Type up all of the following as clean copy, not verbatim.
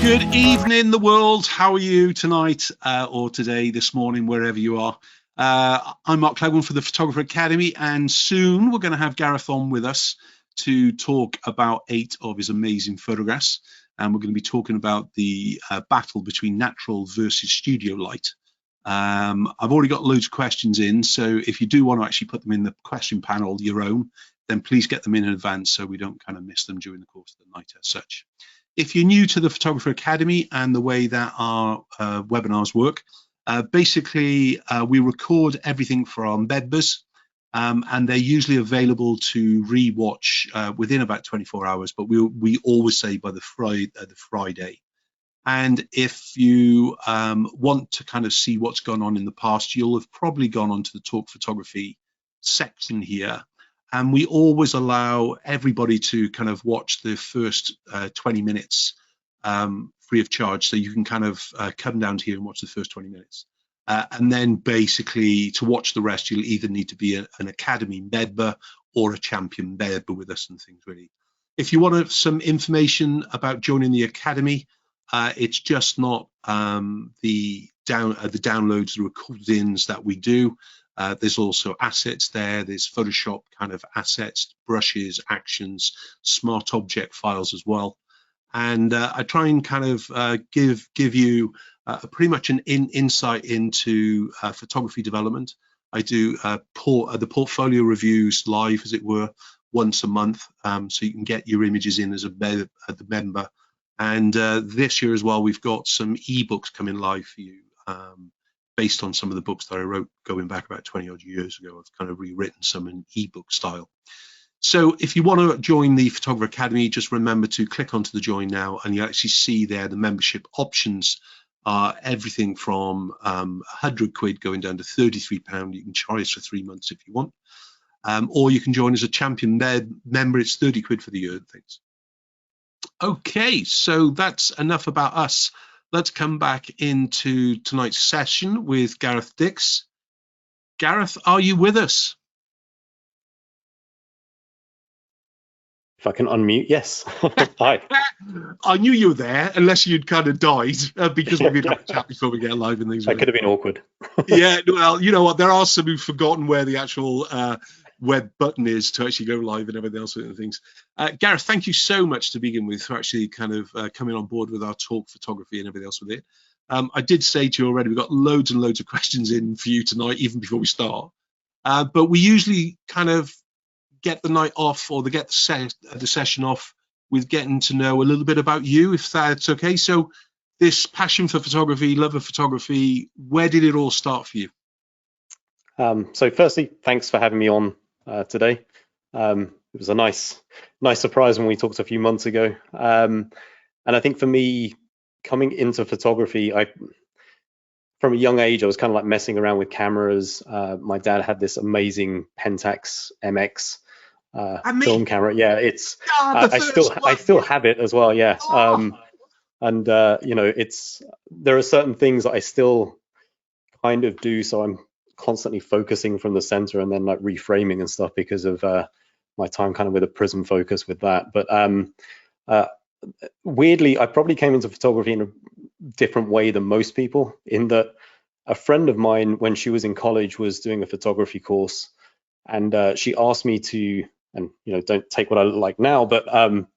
Good evening, the world. How are you tonight or today, this morning, wherever you are? I'm Mark Cleghorn for the Photographer Academy, and soon we're going to have Gareth on with us to talk about 8 of his amazing photographs. And we're going to be talking about the battle between natural versus studio light. I've already got loads of questions in, so if you do want to actually put them in the question panel, your own, then please get them in advance so we don't kind of miss them during the course of the night as such. If you're new to the Photographer Academy and the way that our webinars work, basically we record everything for our members, and they're usually available to re-watch within about 24 hours, but we always say by the Friday. And if you want to kind of see what's gone on in the past, you'll have probably gone onto the Talk Photography section here. And we always allow everybody to kind of watch the first 20 minutes free of charge. So you can kind of come down here and watch the first 20 minutes. And then basically to watch the rest, you'll either need to be an Academy member or a champion member with us and things really. If you want some information about joining the Academy, it's just not the downloads, the recordings that we do. There's also assets there. There's Photoshop kind of assets, brushes, actions, smart object files as well. And I try and kind of give you pretty much an insight into photography development. I do the portfolio reviews live, as it were, once a month, so you can get your images in as the member. And this year as well, we've got some ebooks coming live for you. Based on some of the books that I wrote going back about 20 odd years ago. I've kind of rewritten some in ebook style. So if you want to join the Photographer Academy, just remember to click onto the join now, and you actually see there the membership options are everything from 100 quid going down to £33. You can try us for 3 months if you want, or you can join as a champion member. It's 30 quid for the year and things. Okay, so that's enough about us. Let's come back into tonight's session with Gareth Dix. Gareth, are you with us? If I can unmute, yes. Hi. I knew you were there, unless you'd kind of died, because we've been having a chat before we get live and things. That could have been awkward. Yeah, well, you know what? There are some who've forgotten where the actual web button is to actually go live and everything else and things. Gareth, thank you so much to begin with for actually kind of coming on board with our talk photography and everything else with it. I did say to you already, we've got loads and loads of questions in for you tonight, even before we start. But we usually kind of get the night off, or get the session off with getting to know a little bit about you, if that's okay. So this passion for photography, love of photography, where did it all start for you? So firstly, thanks for having me on today. It was a nice surprise when we talked a few months ago. And I think for me, coming into photography, from a young age, I was kind of like messing around with cameras. My dad had this amazing Pentax MX film camera. Yeah, it's I still have it as well. Yeah. And you know, there are certain things that I still kind of do, so I'm constantly focusing from the center and then like reframing and stuff because of my time kind of with a prism focus with that. But weirdly, I probably came into photography in a different way than most people, in that a friend of mine, when she was in college, was doing a photography course, and she asked me to, and you know, don't take what I look like now, but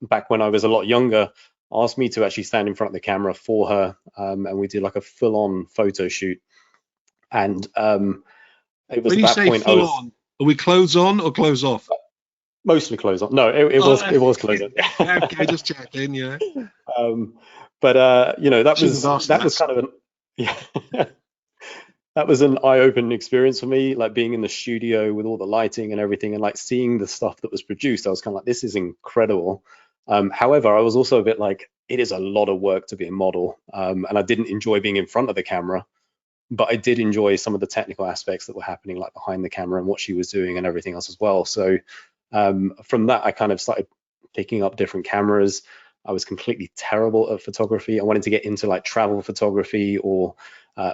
back when I was a lot younger, asked me to actually stand in front of the camera for her, and we did like a full-on photo shoot. And it was when at that point I was, on, are we clothes on or clothes off? Mostly clothes on. No, it was clothes on. Yeah, okay, just checking, yeah. But you know, that was kind of that was an eye-opening experience for me, like being in the studio with all the lighting and everything, and like seeing the stuff that was produced. I was kind of like, this is incredible. However, I was also a bit like, it is a lot of work to be a model, and I didn't enjoy being in front of the camera. But I did enjoy some of the technical aspects that were happening, like behind the camera and what she was doing and everything else as well. So from that, I kind of started picking up different cameras. I was completely terrible at photography. I wanted to get into like travel photography or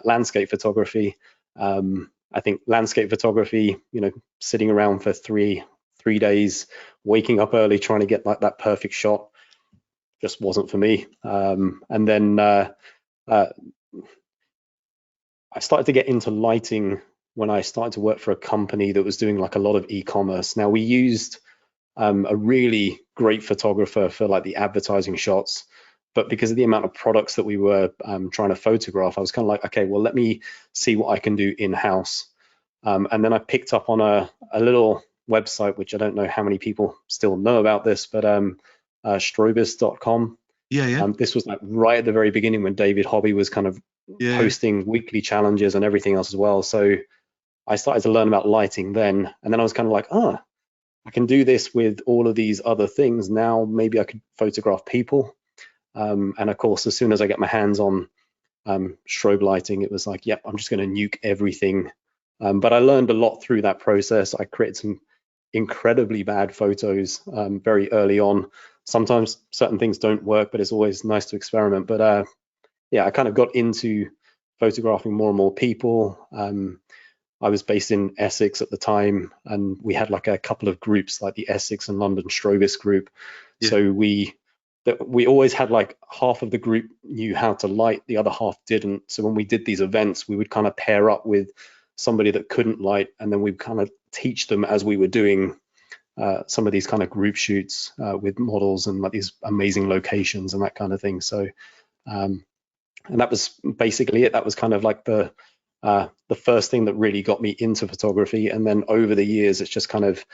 landscape photography. I think landscape photography, you know, sitting around for three days, waking up early, trying to get like that perfect shot. just wasn't for me. And then I started to get into lighting when I started to work for a company that was doing like a lot of e-commerce. Now we used a really great photographer for like the advertising shots, but because of the amount of products that we were trying to photograph, I was kind of like, okay, well, let me see what I can do in-house. And then I picked up on a little website, which I don't know how many people still know about this, but Strobist.com. Yeah. This was like right at the very beginning when David Hobby was kind of posting weekly challenges and everything else as well. So I started to learn about lighting then, and then I was kind of like, I can do this with all of these other things. Now maybe I could photograph people. And of course, as soon as I get my hands on strobe lighting, it was like, yep, I'm just going to nuke everything. But I learned a lot through that process. I created some incredibly bad photos very early on. Sometimes certain things don't work, but it's always nice to experiment. But yeah, I kind of got into photographing more and more people. I was based in Essex at the time, and we had like a couple of groups, like the Essex and London Strobist group. Yeah. So we always had like half of the group knew how to light, the other half didn't. So when we did these events, we would kind of pair up with somebody that couldn't light, and then we'd kind of teach them as we were doing some of these kind of group shoots with models and like these amazing locations and that kind of thing. So and that was basically it. That was kind of like the first thing that really got me into photography. And then over the years, it's just kind of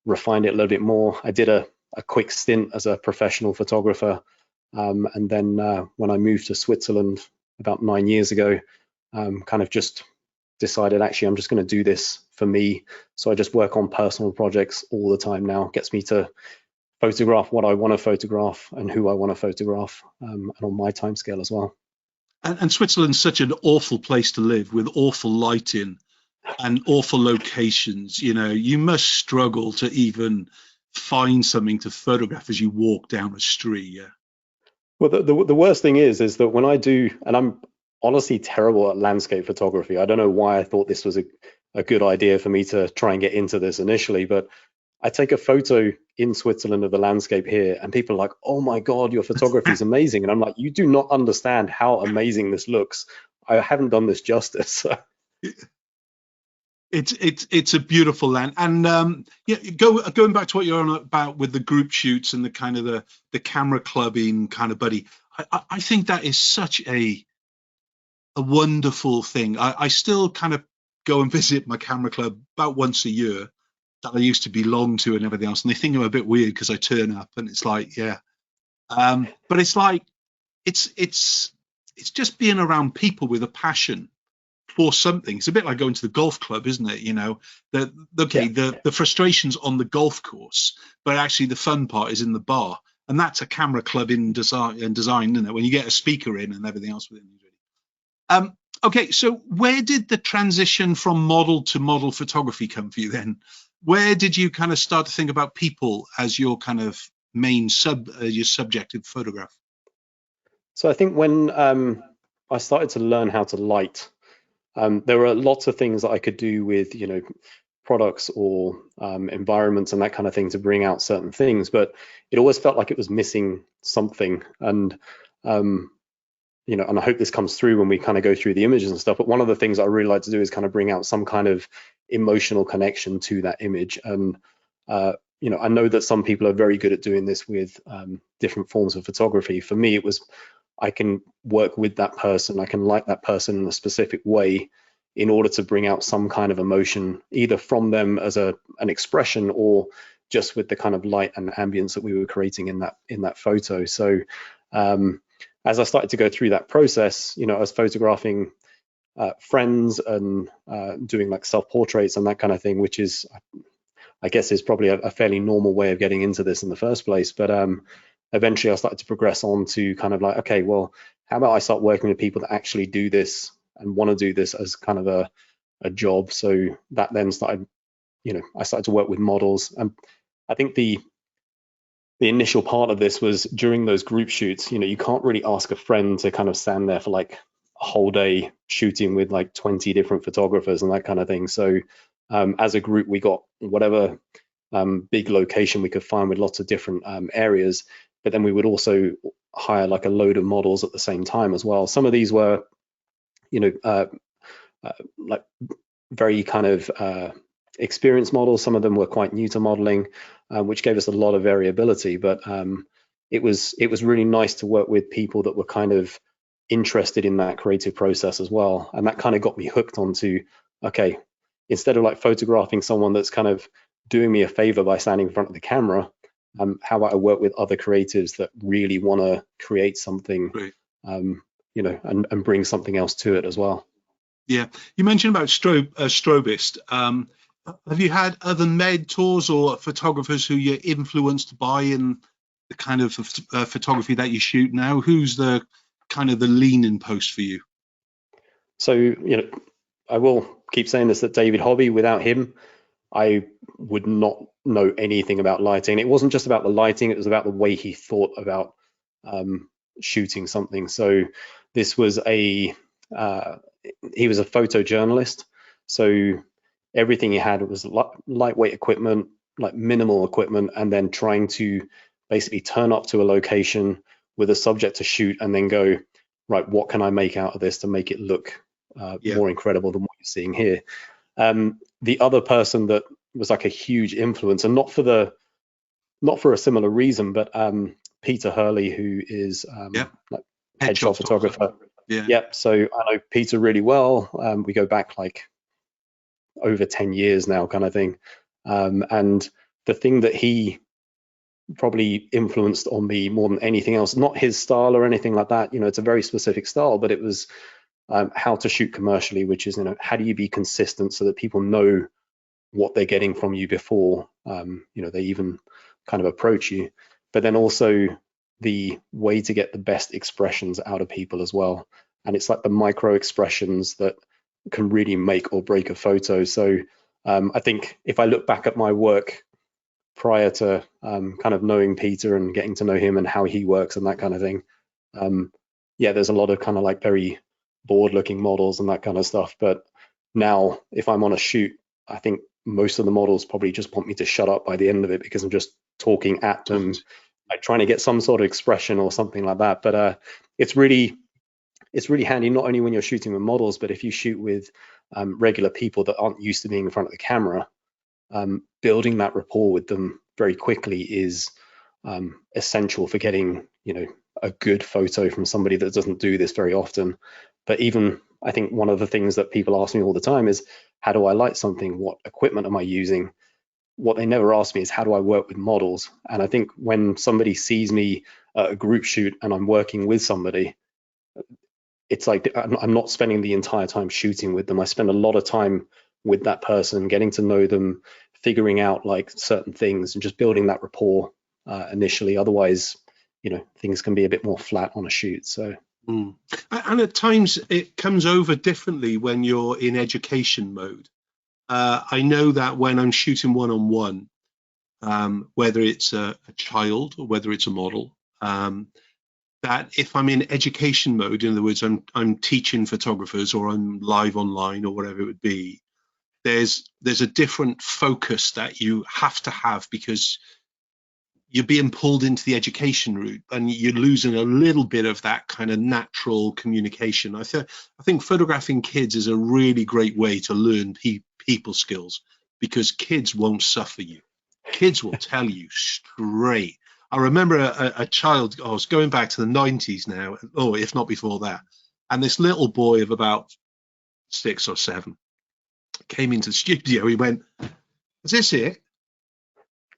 refined it a little bit more. I did a quick stint as a professional photographer. And then when I moved to Switzerland about 9 years ago, kind of just decided, actually, I'm just going to do this for me. So I just work on personal projects all the time now. It gets me to photograph what I want to photograph and who I want to photograph, and on my time scale as well. And Switzerland's such an awful place to live, with awful lighting and awful locations. You know, you must struggle to even find something to photograph as you walk down a street. Yeah. Well, the worst thing is that when I do, and I'm honestly terrible at landscape photography. I don't know why I thought this was a good idea for me to try and get into this initially, but I take a photo in Switzerland of the landscape here, and people are like, "Oh my God, your photography is amazing." And I'm like, "You do not understand how amazing this looks. I haven't done this justice." It's a beautiful land. And yeah, going back to what you're on about with the group shoots and the kind of the camera clubbing kind of buddy, I think that is such a wonderful thing. I still kind of go and visit my camera club about once a year that I used to belong to and everything else, and they think I'm a bit weird because I turn up, and it's like, yeah. But it's like it's just being around people with a passion for something. It's a bit like going to the golf club, isn't it? You know, the frustrations on the golf course, but actually the fun part is in the bar, and that's a camera club in design, isn't it? When you get a speaker in and everything else within it. Okay, so where did the transition from model to model photography come for you then? Where did you kind of start to think about people as your kind of main your subjective photograph? So I think when I started to learn how to light, there were lots of things that I could do with, you know, products or environments and that kind of thing to bring out certain things, but it always felt like it was missing something. And you know, and I hope this comes through when we kind of go through the images and stuff, but one of the things I really like to do is kind of bring out some kind of emotional connection to that image. And you know, I know that some people are very good at doing this with different forms of photography. For me, it was, I can work with that person, I can light that person in a specific way in order to bring out some kind of emotion, either from them as an expression or just with the kind of light and ambience that we were creating in that photo. So as I started to go through that process, you know, I was photographing friends and doing like self-portraits and that kind of thing, which is, I guess, is probably a fairly normal way of getting into this in the first place. But eventually I started to progress on to kind of like, okay, well, how about I start working with people that actually do this and want to do this as kind of a job. So that then started, you know, I started to work with models. And I think the initial part of this was during those group shoots. You know, you can't really ask a friend to kind of stand there for like a whole day shooting with like 20 different photographers and that kind of thing. So as a group, we got whatever big location we could find with lots of different areas, but then we would also hire like a load of models at the same time as well. Some of these were, you know, like very kind of experienced models. Some of them were quite new to modeling, which gave us a lot of variability. But it was really nice to work with people that were kind of interested in that creative process as well. And that kind of got me hooked onto, okay, instead of like photographing someone that's kind of doing me a favor by standing in front of the camera, how about I work with other creatives that really want to create something, Great. you know, and bring something else to it as well. Yeah, you mentioned about Strobist. Have you had other mentors or photographers who you're influenced by in the kind of photography that you shoot now? Who's the kind of the leaning post for you? So, you know, I will keep saying this, that David Hobby, without him, I would not know anything about lighting. It wasn't just about the lighting, it was about the way he thought about shooting something. So this was he was a photojournalist. So everything he had was lightweight equipment, like minimal equipment, and then trying to basically turn up to a location with a subject to shoot and then go, right, what can I make out of this to make it look more incredible than what you're seeing here? The other person that was like a huge influence, and not for a similar reason, but Peter Hurley, who is like headshot photographer. Yeah. So I know Peter really well. We go back like over 10 years now, kind of thing. And the thing that he probably influenced on me more than anything else, not his style or anything like that, you know, it's a very specific style, but it was how to shoot commercially, which is, you know, how do you be consistent so that people know what they're getting from you before, you know, they even kind of approach you. But then also the way to get the best expressions out of people as well. And it's like the micro expressions that can really make or break a photo. So I think if I look back at my work prior to kind of knowing Peter and getting to know him and how he works and that kind of thing, yeah, there's a lot of kind of like very bored looking models and that kind of stuff. But now if I'm on a shoot, I think most of the models probably just want me to shut up by the end of it because I'm just talking at them, like trying to get some sort of expression or something like that. But it's really handy, not only when you're shooting with models, but if you shoot with regular people that aren't used to being in front of the camera, building that rapport with them very quickly is essential for getting, you know, a good photo from somebody that doesn't do this very often. But even I think one of the things that people ask me all the time is, how do I light something? What equipment am I using? What they never ask me is, how do I work with models? And I think when somebody sees me at a group shoot and I'm working with somebody, it's like I'm not spending the entire time shooting with them. I spend a lot of time with that person, getting to know them, figuring out like certain things and just building that rapport initially. Otherwise, you know, things can be a bit more flat on a shoot. So. And at times it comes over differently when you're in education mode. I know that when I'm shooting one-on-one, whether it's a child or whether it's a model, that if I'm in education mode, in other words, I'm teaching photographers or I'm live online or whatever it would be, there's a different focus that you have to have because you're being pulled into the education route and you're losing a little bit of that kind of natural communication. I think photographing kids is a really great way to learn people skills because kids won't suffer you. Kids will tell you straight. I remember a child, I was going back to the 90s now, or if not before that, and this little boy of about 6 or 7 came into the studio. He went, "Is this it?"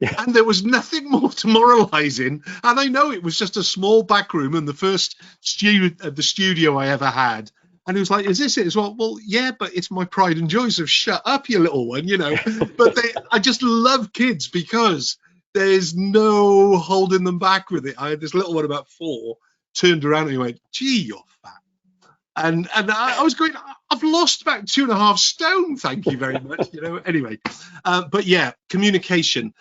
Yeah. And there was nothing more demoralizing. And I know it was just a small back room and the first studio I ever had. And he was like, "Is this it?" As well, yeah, but it's my pride and joy. So shut up, you little one, you know. But I just love kids because there's no holding them back with it. I had this little one about 4 turned around and he went, "Gee, you're fat." And I was going, "I've lost about 2.5 stone, thank you very much," you know. Anyway, but yeah, communication.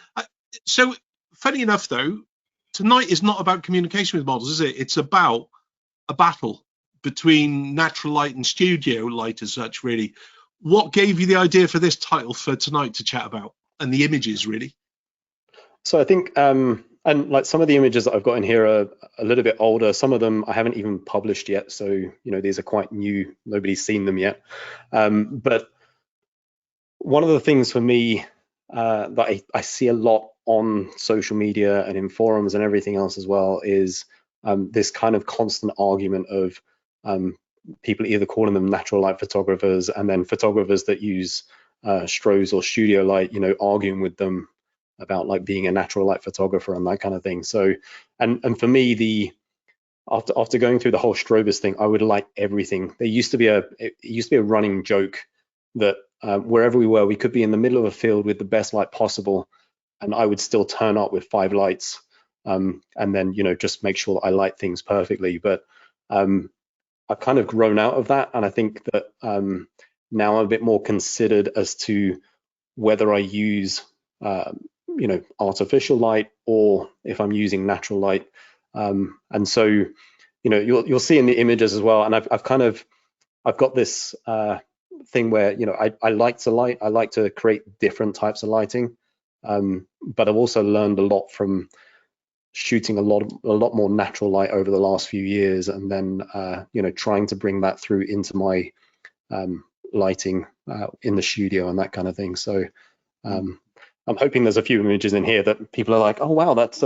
So funny enough, though, tonight is not about communication with models, is it? It's about a battle between natural light and studio light as such, really. What gave you the idea for this title for tonight to chat about, and the images, really? So I think And like some of the images that I've got in here are a little bit older. Some of them I haven't even published yet. So, you know, these are quite new. Nobody's seen them yet. But one of the things for me that I see a lot on social media and in forums and everything else as well is this kind of constant argument of people either calling them natural light photographers and then photographers that use Strobes or studio light, you know, arguing with them about like being a natural light photographer and that kind of thing. So, and for me, after going through the whole Strobist thing, I would light everything. It used to be a running joke that wherever we were, we could be in the middle of a field with the best light possible, and I would still turn up with 5 lights, and then, you know, just make sure that I light things perfectly. But I've kind of grown out of that, and I think that now I'm a bit more considered as to whether I use you know, artificial light or if I'm using natural light. And so, you know, you'll see in the images as well. And I've got this thing where, you know, I like to light. I like to create different types of lighting. But I've also learned a lot from shooting a lot more natural light over the last few years, and then you know, trying to bring that through into my lighting in the studio and that kind of thing. So I'm hoping there's a few images in here that people are like, oh wow, that's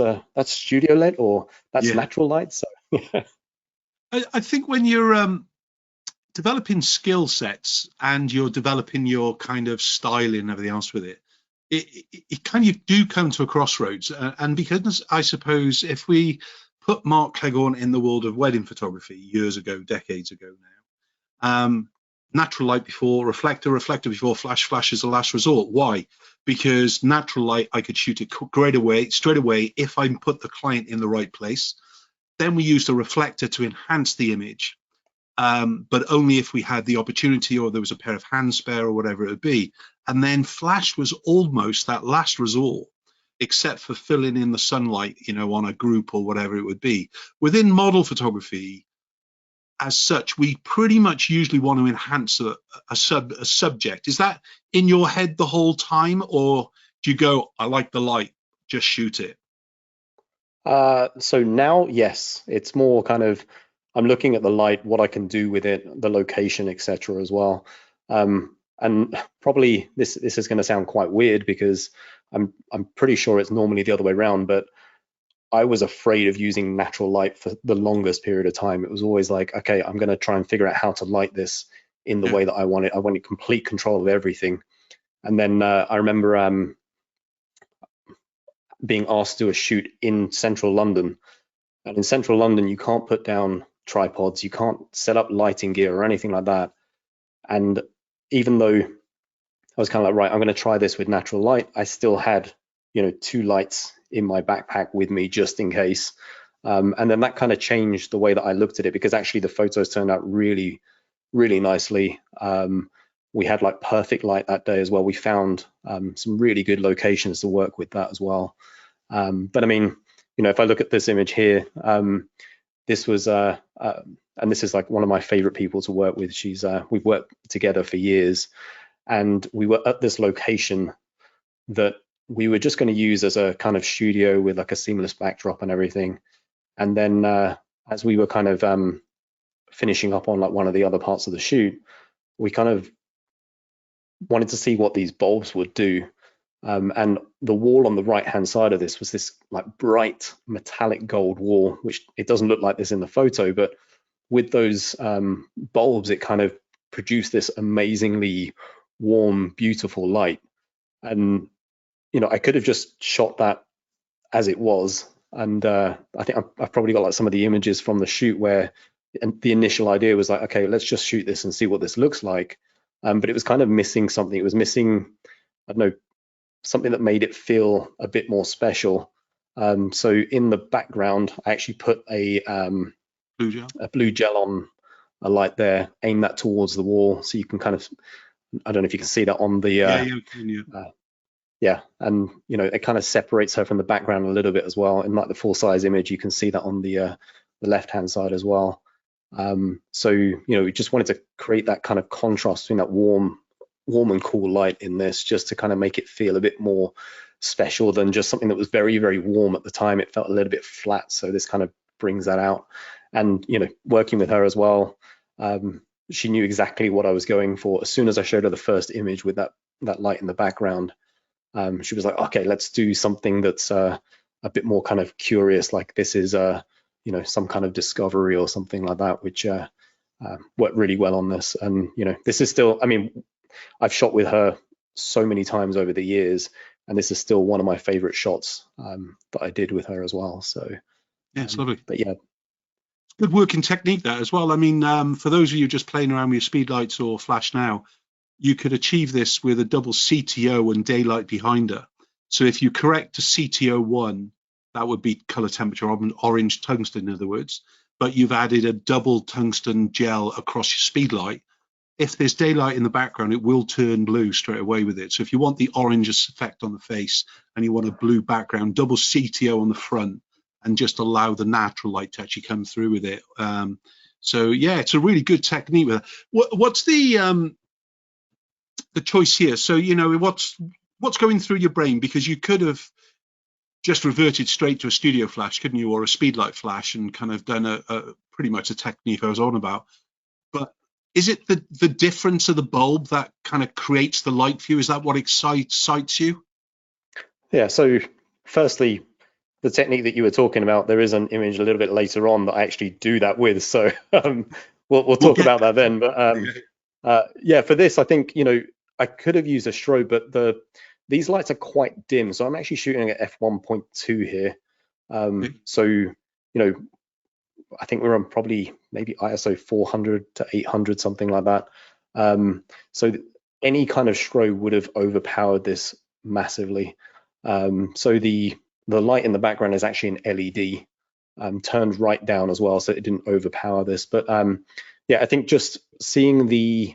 studio lit or that's natural light. So I think when you're developing skill sets and you're developing your kind of styling and everything else with it kind of do come to a crossroads. And because I suppose if we put Mark Cleghorn in the world of wedding photography years ago, decades ago now, natural light before, reflector before, flash is the last resort. Why? Because natural light, I could shoot it straight away if I put the client in the right place. Then we used a reflector to enhance the image, but only if we had the opportunity or there was a pair of hands spare or whatever it would be. And then flash was almost that last resort, except for filling in the sunlight, you know, on a group or whatever it would be. Within model photography, as such, we pretty much usually want to enhance a subject. Is that in your head the whole time, or do you go, I like the light, just shoot it? So now, yes, it's more kind of, I'm looking at the light, what I can do with it, the location, etc. as well. And probably this is going to sound quite weird because I'm pretty sure it's normally the other way around, but I was afraid of using natural light for the longest period of time. It was always like, okay, I'm going to try and figure out how to light this in the way that I want it. I wanted complete control of everything. And then I remember being asked to do a shoot in central London. And in central London, you can't put down tripods, you can't set up lighting gear or anything like that. And even though I was kind of like, right, I'm going to try this with natural light, I still had, you know, 2 lights in my backpack with me just in case. And then that kind of changed the way that I looked at it, because actually the photos turned out really, really nicely. We had like perfect light that day as well. We found some really good locations to work with that as well. But I mean, you know, if I look at this image here, this was, and this is like one of my favorite people to work with. We've worked together for years, and we were at this location that we were just going to use as a kind of studio with like a seamless backdrop and everything. And then as we were kind of finishing up on like one of the other parts of the shoot, we kind of wanted to see what these bulbs would do. And the wall on the right hand side of this was this like bright metallic gold wall, which it doesn't look like this in the photo, but with those bulbs, it kind of produced this amazingly warm, beautiful light. And you know, I could have just shot that as it was, and I think I've probably got like some of the images from the shoot where the initial idea was like, okay, let's just shoot this and see what this looks like. But it was kind of missing something. It was missing, I don't know, something that made it feel a bit more special. So in the background, I actually put a blue gel on a light there, aim that towards the wall, so you can kind of, I don't know if you can see that on the yeah, and you know, it kind of separates her from the background a little bit as well. In like the full size image, you can see that on the left hand side as well. So you know, we just wanted to create that kind of contrast between that warm and cool light in this, just to kind of make it feel a bit more special than just something that was very, very warm at the time. It felt a little bit flat, so this kind of brings that out. And working with her as well, she knew exactly what I was going for. As soon as I showed her the first image with that light in the background, she was like, okay, let's do something that's a bit more kind of curious, like this is some kind of discovery or something like that, which worked really well on this. And this is still, I mean, I've shot with her so many times over the years, and this is still one of my favorite shots that I did with her as well. So yeah, it's lovely. But yeah, good working technique that as well. I mean, for those of you just playing around with your speed lights or flash now, you could achieve this with a double CTO and daylight behind her. So if you correct to CTO1, that would be color temperature, orange tungsten in other words, but you've added a double tungsten gel across your speed light. If there's daylight in the background, it will turn blue straight away with it. So if you want the orange effect on the face and you want a blue background, double CTO on the front and just allow the natural light to actually come through with it. So yeah, it's a really good technique. What's the choice here? So what's going through your brain, because you could have just reverted straight to a studio flash, couldn't you, or a speedlight flash, and kind of done a pretty much a technique I was on about. But is it the difference of the bulb that kind of creates the light for you? Is that what excites you? Yeah. So firstly, the technique that you were talking about, there is an image a little bit later on that I actually do that with. So we'll talk about that then. But yeah, for this, I think I could have used a strobe, but these lights are quite dim, so I'm actually shooting at f1.2 here. So I think we're on probably maybe ISO 400 to 800, something like that. So any kind of strobe would have overpowered this massively. So the light in the background is actually an LED, turned right down as well, so it didn't overpower this. But yeah, I think just seeing the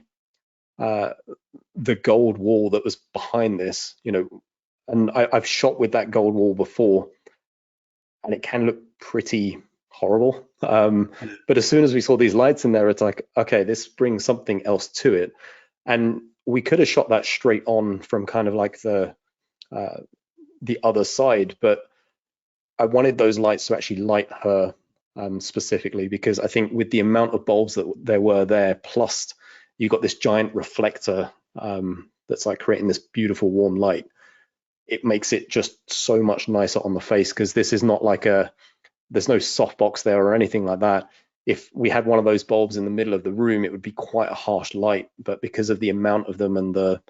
gold wall that was behind this, and I've shot with that gold wall before, and it can look pretty horrible. But as soon as we saw these lights in there, it's like, okay, this brings something else to it. And we could have shot that straight on from kind of like the other side, but I wanted those lights to actually light her specifically, because I think with the amount of bulbs that there were there, plus you've got this giant reflector that's like creating this beautiful warm light, it makes it just so much nicer on the face, because this is not like there's no softbox there or anything like that. If we had one of those bulbs in the middle of the room, it would be quite a harsh light, but because of the amount of them and the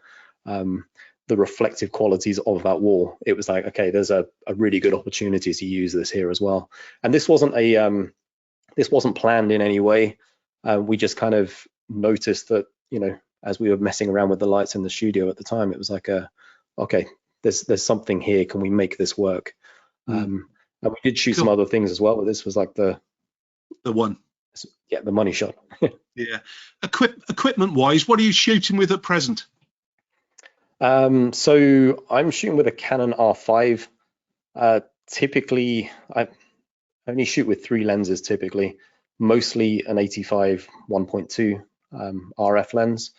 reflective qualities of that wall, it was like, okay, there's a really good opportunity to use this here as well. And this wasn't planned in any way. We just kind of noticed that, as we were messing around with the lights in the studio at the time, it was like, okay, there's something here. Can we make this work? And we did shoot some other things as well, but this was like the one. Yeah, the money shot. Yeah. Equipment wise, what are you shooting with at present? So I'm shooting with a Canon R5. Typically, I only shoot with 3 lenses typically, mostly an 85 1.2 RF lens.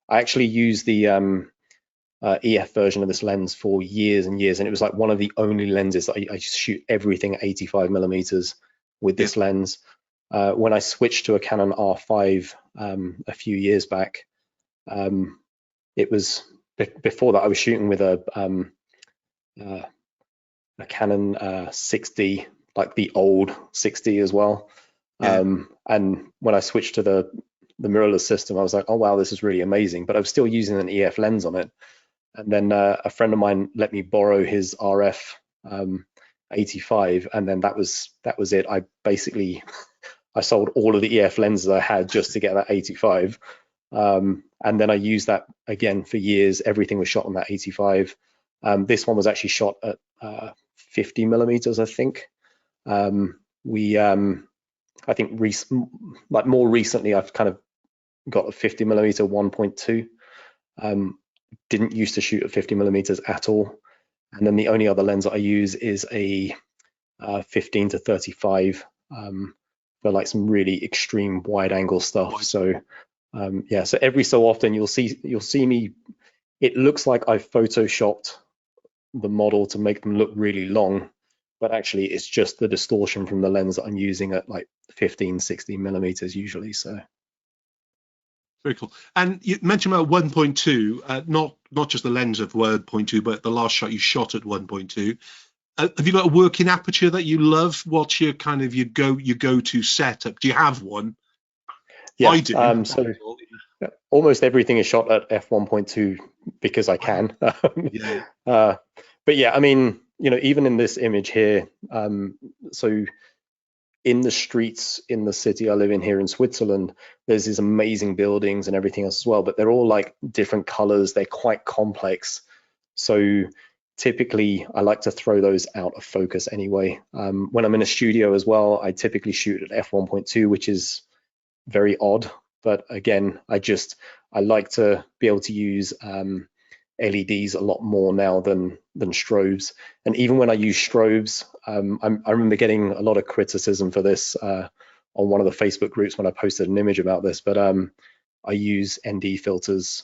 I actually used the EF version of this lens for years and years, and it was like one of the only lenses that I shoot everything at 85 millimeters with this lens. When I switched to a Canon R5 a few years back, it was before that I was shooting with a Canon 6D, like the old 6D as well. And when I switched to the mirrorless system, I was like, oh wow, this is really amazing. But I was still using an EF lens on it. And then a friend of mine let me borrow his RF 85, and then that was it. I basically I sold all of the EF lenses I had just to get that 85. And then I used that again for years. Everything was shot on that 85. This one was actually shot at 50 millimeters, I think. I think more recently, I've kind of got a 50 millimeter 1.2. Didn't used to shoot at 50 millimeters at all. And then the only other lens that I use is a 15 to 35 for like some really extreme wide angle stuff. So yeah, so every so often you'll see me, it looks like I've photoshopped the model to make them look really long, but actually it's just the distortion from the lens that I'm using at like 15, 16 millimeters usually. So very cool. And you mentioned about 1.2, not just the lens of 1.2, but the last shot you shot at 1.2. Have you got a working aperture that you love? What's your kind of your go-to setup? Do you have one? yeah, I do. so almost everything is shot at f1.2 because I can. Yeah. But yeah, I mean, you know, even in this image here, so in the streets in the city I live in here in Switzerland, there's these amazing buildings and everything else as well, but they're all like different colors. They're quite complex. So typically I like to throw those out of focus anyway. When I'm in a studio as well, I typically shoot at f1.2, which is very odd. But again, I like to be able to use LEDs a lot more now than strobes. And even when I use strobes, I remember getting a lot of criticism for this on one of the Facebook groups when I posted an image about this, but I use ND filters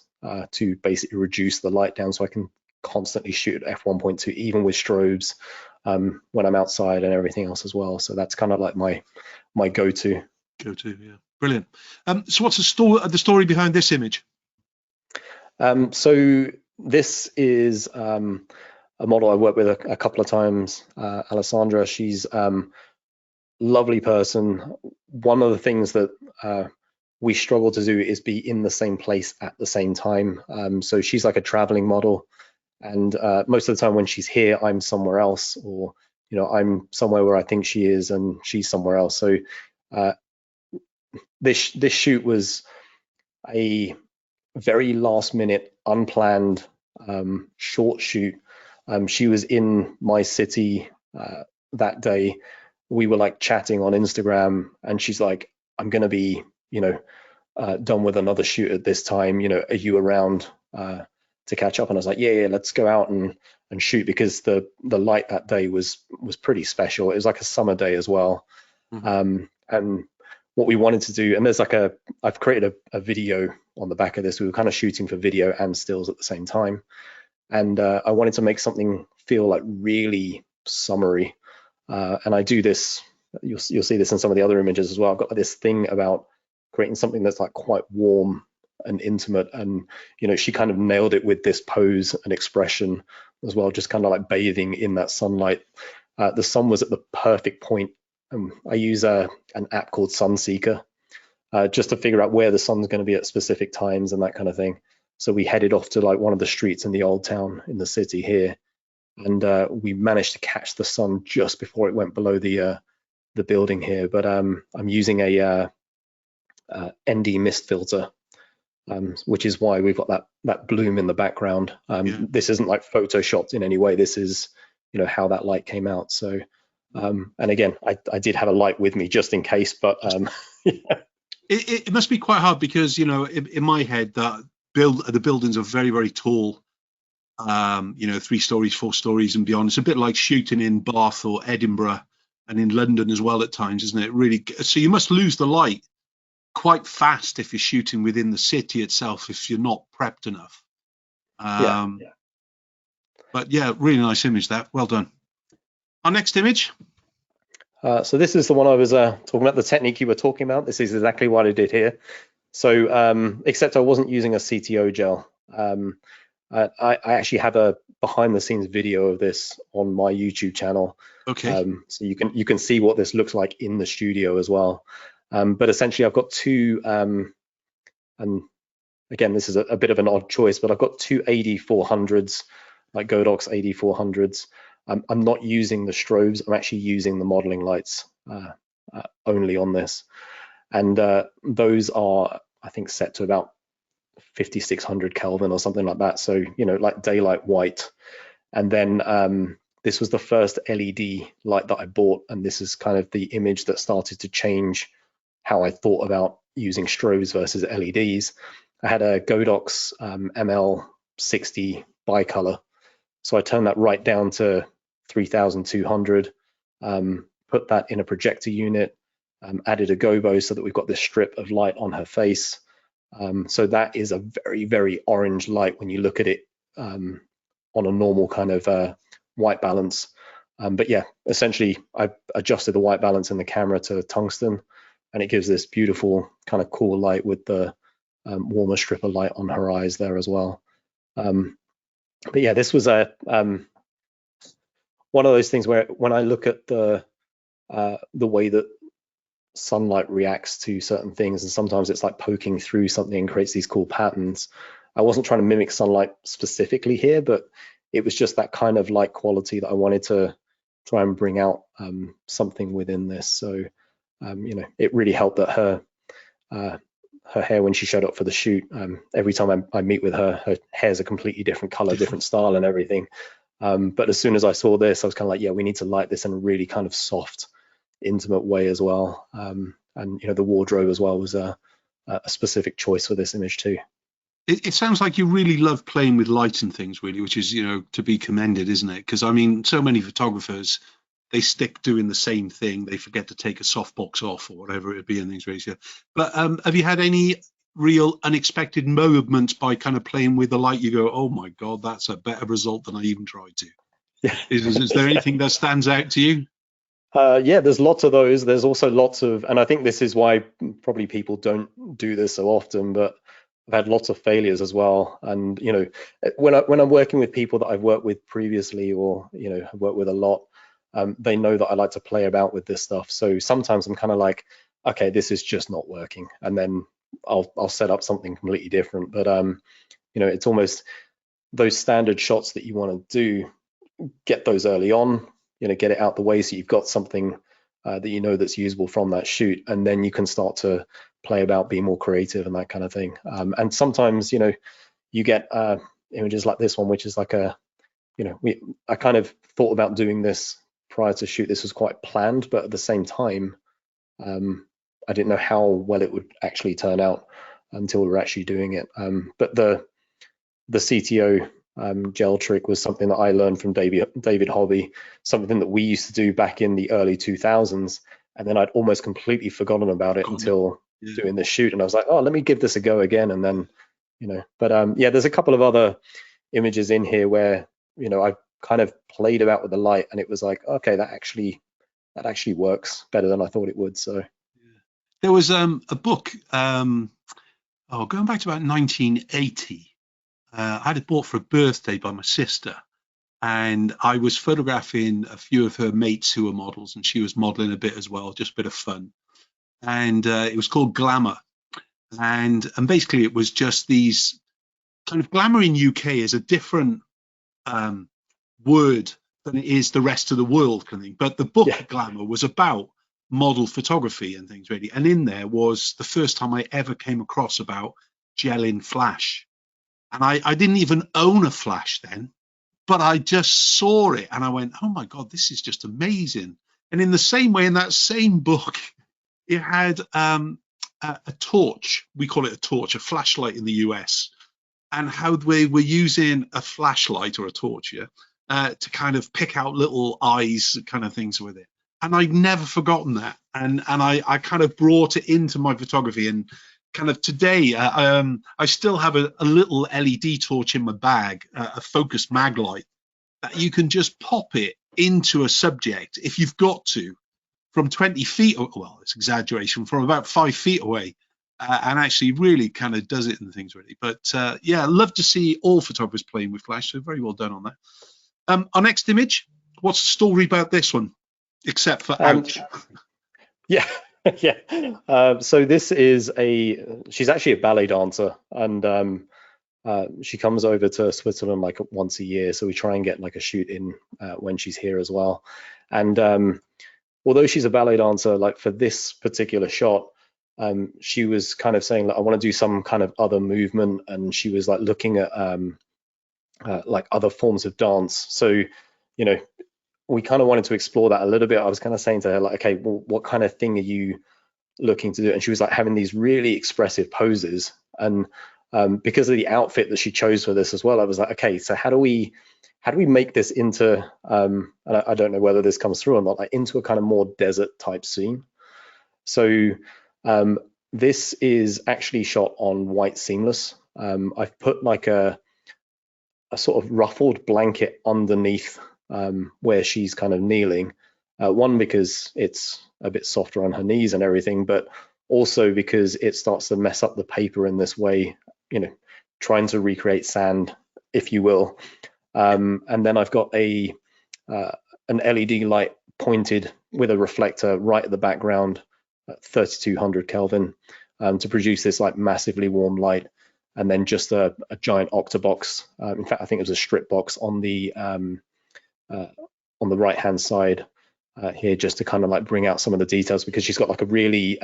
to basically reduce the light down so I can constantly shoot at f1.2 even with strobes when I'm outside and everything else as well. So that's kind of like my go-to. Yeah, brilliant. So what's the story behind this image? So this is a model I worked with a couple of times, Alessandra. She's lovely person. One of the things that we struggle to do is be in the same place at the same time. So she's like a traveling model, and most of the time when she's here, I'm somewhere else, or you know, I'm somewhere where I think she is and she's somewhere else. So this shoot was a very last minute, unplanned short shoot. She was in my city that day. We were like chatting on Instagram, and she's like, I'm gonna be, you know, done with another shoot at this time, you know, are you around to catch up? And I was like, yeah, let's go out and shoot, because the light that day was pretty special. It was like a summer day as well. Mm-hmm. And what we wanted to do, and there's like I've created a video on the back of this. We were kind of shooting for video and stills at the same time. And I wanted to make something feel like really summery. And I do this, you'll see this in some of the other images as well. I've got this thing about creating something that's like quite warm and intimate. And, you know, she kind of nailed it with this pose and expression as well, just kind of like bathing in that sunlight. The sun was at the perfect point. I use an app called Sunseeker just to figure out where the sun's going to be at specific times and that kind of thing. So we headed off to like one of the streets in the old town in the city here, and we managed to catch the sun just before it went below the building here. But I'm using a ND mist filter, which is why we've got that bloom in the background. This isn't like photoshopped in any way. This is, you know, how that light came out. So and again, I did have a light with me just in case, but yeah. It must be quite hard because, you know, in my head, the buildings are very, very tall, you know, 3 stories, 4 stories and beyond. It's a bit like shooting in Bath or Edinburgh and in London as well at times, isn't it? Really. So you must lose the light quite fast if you're shooting within the city itself, if you're not prepped enough. Yeah. But yeah, really nice image that. Well done. Our next image. So this is the one I was talking about, the technique you were talking about. This is exactly what I did here. So except I wasn't using a CTO gel. I actually have a behind the scenes video of this on my YouTube channel. Okay. So you can see what this looks like in the studio as well. But essentially I've got two, and again, this is a bit of an odd choice, but I've got two AD400s, like Godox AD400s. I'm not using the strobes. I'm actually using the modeling lights only on this. And those are, I think, set to about 5600 Kelvin or something like that. So, you know, like daylight white. And then this was the first LED light that I bought. And this is kind of the image that started to change how I thought about using strobes versus LEDs. I had a Godox ML60 bicolor. So I turned that right down to 3200, put that in a projector unit, added a gobo so that we've got this strip of light on her face. So that is a very, very orange light when you look at it on a normal kind of white balance. But yeah, essentially I adjusted the white balance in the camera to tungsten, and it gives this beautiful kind of cool light with the warmer strip of light on her eyes there as well. But yeah, this was a one of those things where when I look at the way that sunlight reacts to certain things, and sometimes it's like poking through something and creates these cool patterns. I wasn't trying to mimic sunlight specifically here, but it was just that kind of light quality that I wanted to try and bring out something within this. So you know, it really helped that her hair, when she showed up for the shoot, every time I meet with her, her hair's a completely different color, different style and everything. But as soon as I saw this, I was kind of like, yeah, we need to light this in a really kind of soft, intimate way as well. And you know, the wardrobe as well was a specific choice for this image too. It sounds like you really love playing with light and things, really, which is, you know, to be commended, isn't it? Because I mean, so many photographers, they stick doing the same thing. They forget to take a softbox off or whatever it would be and things really. But have you had any real unexpected moments by kind of playing with the light? You go, oh my God, that's a better result than I even tried to. Yeah. Is there anything that stands out to you? Yeah, there's lots of those. There's also lots of, and I think this is why probably people don't do this so often, but I've had lots of failures as well. And you know, when I'm working with people that I've worked with previously, or you know, have worked with a lot, they know that I like to play about with this stuff. So sometimes I'm kind of like, okay, this is just not working, and then I'll set up something completely different. But you know, it's almost those standard shots that you want to do, get those early on, you know, get it out the way so you've got something that you know that's usable from that shoot, and then you can start to play about, be more creative and that kind of thing. And sometimes, you know, you get images like this one, which is like a, you know, I kind of thought about doing this prior to shoot. This was quite planned, but at the same time, I didn't know how well it would actually turn out until we were actually doing it. But the CTO gel trick was something that I learned from David Hobby, something that we used to do back in the early 2000s, and then I'd almost completely forgotten about it until doing this shoot, and I was like, oh, let me give this a go again. And then, you know, but yeah, there's a couple of other images in here where, you know, I kind of played about with the light, and it was like, okay, that actually works better than I thought it would. So there was a book, going back to about 1980. I had it bought for a birthday by my sister, and I was photographing a few of her mates who were models, and she was modeling a bit as well, just a bit of fun. And it was called Glamour, and basically it was just these kind of, glamour in UK is a different word than it is the rest of the world kind of thing. But the book Glamour was about model photography and things really, and in there was the first time I ever came across about gel in flash. And I didn't even own a flash then, but I just saw it and I went, oh my God, this is just amazing. And in the same way, in that same book, it had a torch. We call it a torch, a flashlight in the US, and how they were using a flashlight or a torch to kind of pick out little eyes kind of things with it. And I'd never forgotten that. And I kind of brought it into my photography, and kind of today, I still have a little LED torch in my bag, a focused mag light, that you can just pop it into a subject if you've got to, from 20 feet, well, it's exaggeration, from about 5 feet away, and actually really kind of does it and things really. But yeah, I'd love to see all photographers playing with flash, so very well done on that. Our next image, what's the story about this one, except for ouch? Yeah. Yeah. So this is she's actually a ballet dancer, and she comes over to Switzerland like once a year. So we try and get like a shoot in when she's here as well. And although she's a ballet dancer, like for this particular shot, she was kind of saying, like, I want to do some kind of other movement, and she was like looking at like other forms of dance. So, you know, we kind of wanted to explore that a little bit. I was kind of saying to her, like, okay, well, what kind of thing are you looking to do? And she was like having these really expressive poses. And because of the outfit that she chose for this as well, I was like, okay, so how do we make this into, and I don't know whether this comes through or not, like into a kind of more desert type scene. So this is actually shot on white seamless. I've put like a a sort of ruffled blanket underneath where she's kind of kneeling. One, because it's a bit softer on her knees and everything, but also because it starts to mess up the paper in this way, trying to recreate sand, if you will. And then I've got an LED light pointed with a reflector right at the background at 3200 Kelvin to produce this like massively warm light. And then just a giant octabox. In fact, I think it was a strip box on the right hand side here, just to kind of like bring out some of the details, because she's got like a really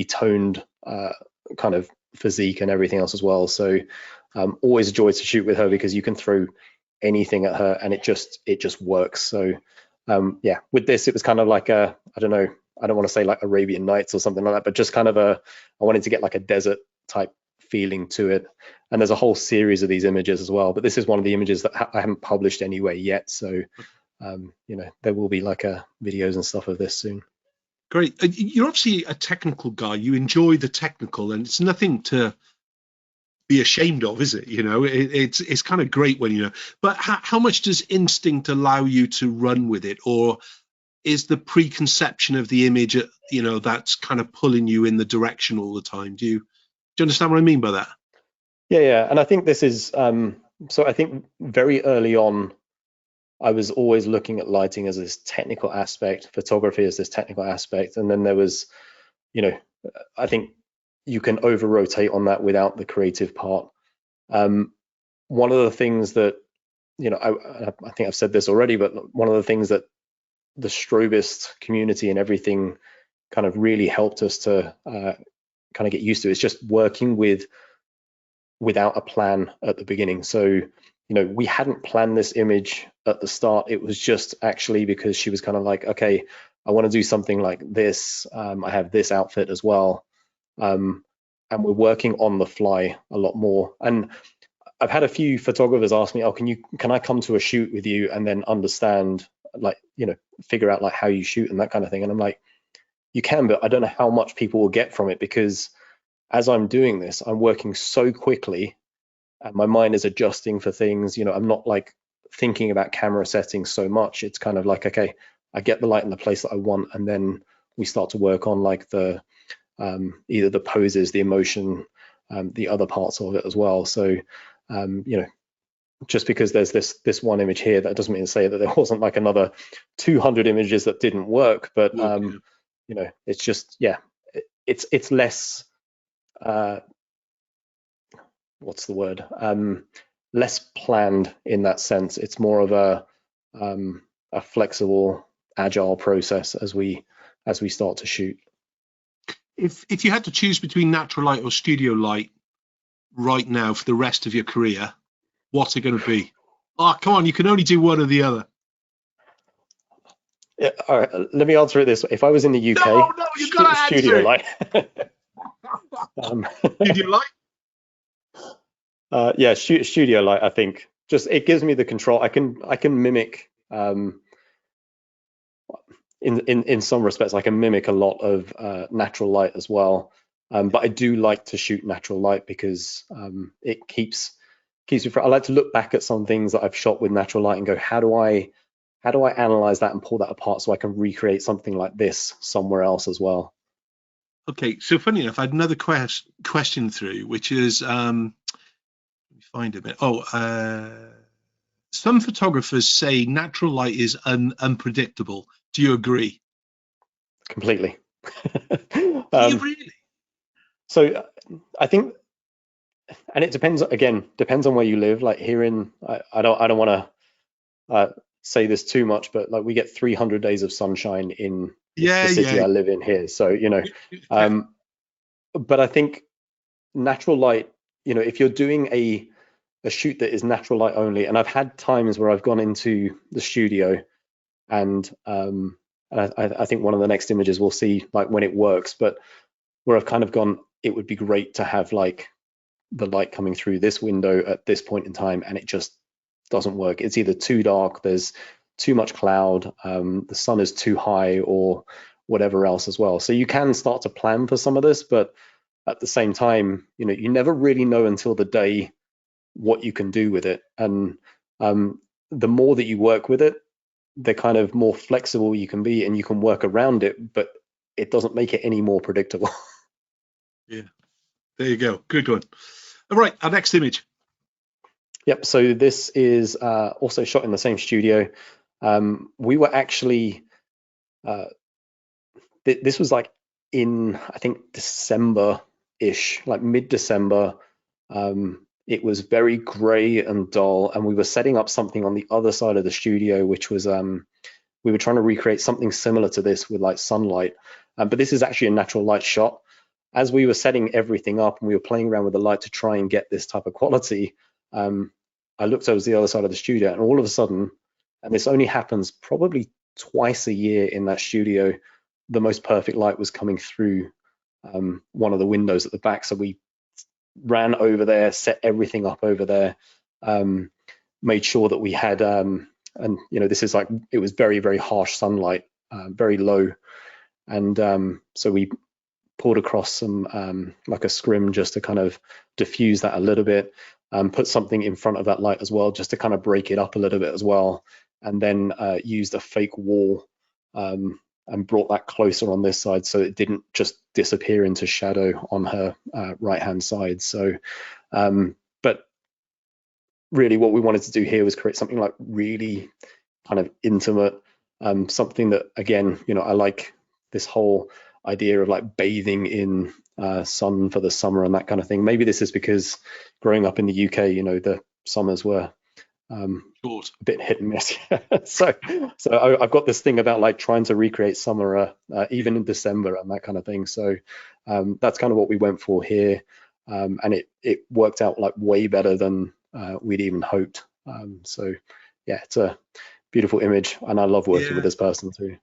toned kind of physique and everything else as well. So always a joy to shoot with her, because you can throw anything at her and it just works. So yeah, with this it was kind of like I don't know, I don't want to say like Arabian Nights or something like that, but just kind of I wanted to get like a desert type feeling to it. And there's a whole series of these images as well, but this is one of the images that I haven't published anyway yet. So there will be like videos and stuff of this soon. Great. You're obviously a technical guy. You enjoy the technical, and it's nothing to be ashamed of, is it? It's kind of great when but how much does instinct allow you to run with it, or is the preconception of the image that's kind of pulling you in the direction all the time? Do you understand what I mean by that? Yeah, and I think this is so I think very early on I was always looking at lighting as this technical aspect, photography as this technical aspect, and then there was I think you can over rotate on that without the creative part. One of the things that I think I've said this already, but one of the things that the Strobist community and everything kind of really helped us to kind of get used to is just working without a plan at the beginning. So we hadn't planned this image at the start. It was just actually because she was kind of like, okay, I want to do something like this. I have this outfit as well. And we're working on the fly a lot more. And I've had a few photographers ask me, oh, can I come to a shoot with you and then understand, like, figure out like how you shoot and that kind of thing. And I'm like, you can, but I don't know how much people will get from it, because as I'm doing this, I'm working so quickly and my mind is adjusting for things. I'm not like thinking about camera settings so much. It's kind of like, okay, I get the light in the place that I want, and then we start to work on like the either the poses, the emotion, the other parts of it as well. So just because there's this one image here, that doesn't mean to say that there wasn't like another 200 images that didn't work, but it's just, yeah, it's less what's the word, less planned in that sense. It's more of a flexible, agile process as we start to shoot. If you had to choose between natural light or studio light right now for the rest of your career, what's it going to be? Oh, come on, you can only do one or the other. Yeah, all right, let me answer it this way. If I was in the UK, no, you gotta studio light. Studio light? Yeah, studio light. I think just it gives me the control. I can mimic in some respects. I can mimic a lot of natural light as well. But I do like to shoot natural light because it keeps me. I like to look back at some things that I've shot with natural light and go, how do I analyze that and pull that apart so I can recreate something like this somewhere else as well? Okay, so funny enough, I had another question through, which is, let me find a bit. Some photographers say natural light is unpredictable. Do you agree? Completely. Do you really? So I think, and it depends on where you live. Like here in, I don't want to say this too much, but like we get 300 days of sunshine in the city I live in here. So but I think natural light, if you're doing a shoot that is natural light only, and I've had times where I've gone into the studio and I think one of the next images we'll see like when it works, but where I've kind of gone, it would be great to have like the light coming through this window at this point in time, and it just doesn't work. It's either too dark, there's too much cloud, the sun is too high, or whatever else as well. So you can start to plan for some of this, but at the same time, you never really know until the day what you can do with it. And the more that you work with it, the kind of more flexible you can be, and you can work around it, but it doesn't make it any more predictable. Yeah, there you go. Good one. All right, our next image. Yep, so this is also shot in the same studio. We were actually, this was like in, I think, December-ish, like mid-December. It was very gray and dull, and we were setting up something on the other side of the studio, which was, we were trying to recreate something similar to this with like sunlight. But this is actually a natural light shot. As we were setting everything up and we were playing around with the light to try and get this type of quality, I looked over the other side of the studio, and all of a sudden, and this only happens probably twice a year in that studio, the most perfect light was coming through one of the windows at the back. So we ran over there, set everything up over there, made sure that we had, and you know, this is like, it was very, very harsh sunlight, very low. And so we poured across some like a scrim just to kind of diffuse that a little bit, put something in front of that light as well, just to kind of break it up a little bit as well. And then used a fake wall and brought that closer on this side, so it didn't just disappear into shadow on her right-hand side. So, but really what we wanted to do here was create something like really kind of intimate, something that, again, you know, I like this whole idea of like bathing in sun for the summer and that kind of thing. Maybe this is because growing up in the UK, you know, the summers were a bit hit and miss. so I've got this thing about like trying to recreate summer even in December and that kind of thing. So that's kind of what we went for here, and it worked out like way better than we'd even hoped. So yeah, it's a beautiful image, and I love working with this person too.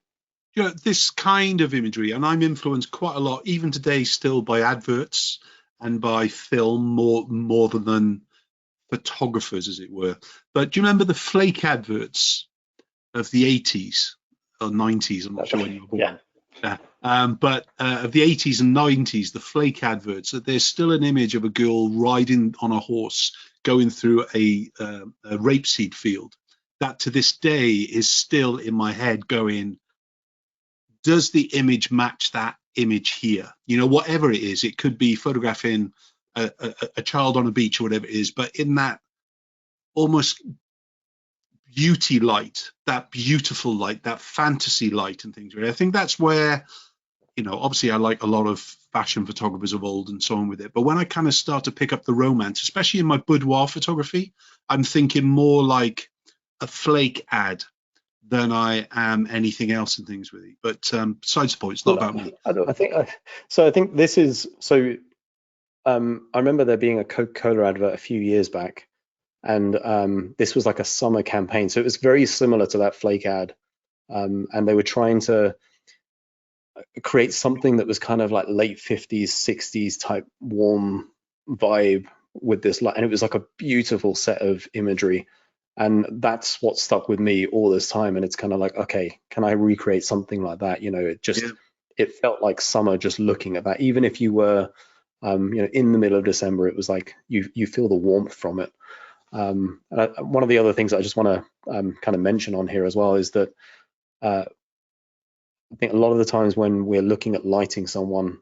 You know, this kind of imagery, and I'm influenced quite a lot, even today, still by adverts and by film more than photographers, as it were. But do you remember the flake adverts of the 80s or 90s? I'm not sure when you were born. But of the 80s and 90s, the flake adverts, there's still an image of a girl riding on a horse going through a rapeseed field that to this day is still in my head going, does the image match that image here? You know, whatever it is, it could be photographing a child on a beach or whatever it is, but in that almost beauty light, that beautiful light, that fantasy light and things. I think that's where, you know, obviously I like a lot of fashion photographers of old and so on with it, but when I kind of start to pick up the romance, especially in my boudoir photography, I'm thinking more like a flake ad than I am anything else and things with it. But besides the point, it's not about me. I think this is, so I remember there being a Coca-Cola advert a few years back, and this was like a summer campaign, so it was very similar to that flake ad, and they were trying to create something that was kind of like late 50s 60s type warm vibe with this light, and it was like a beautiful set of imagery, and that's what stuck with me all this time. And it's kind of like, okay, can I recreate something like that? You know, it just it felt like summer just looking at that, even if you were you know, in the middle of December. It was like you feel the warmth from it. And one of the other things I just want to kind of mention on here as well is that I think a lot of the times when we're looking at lighting someone,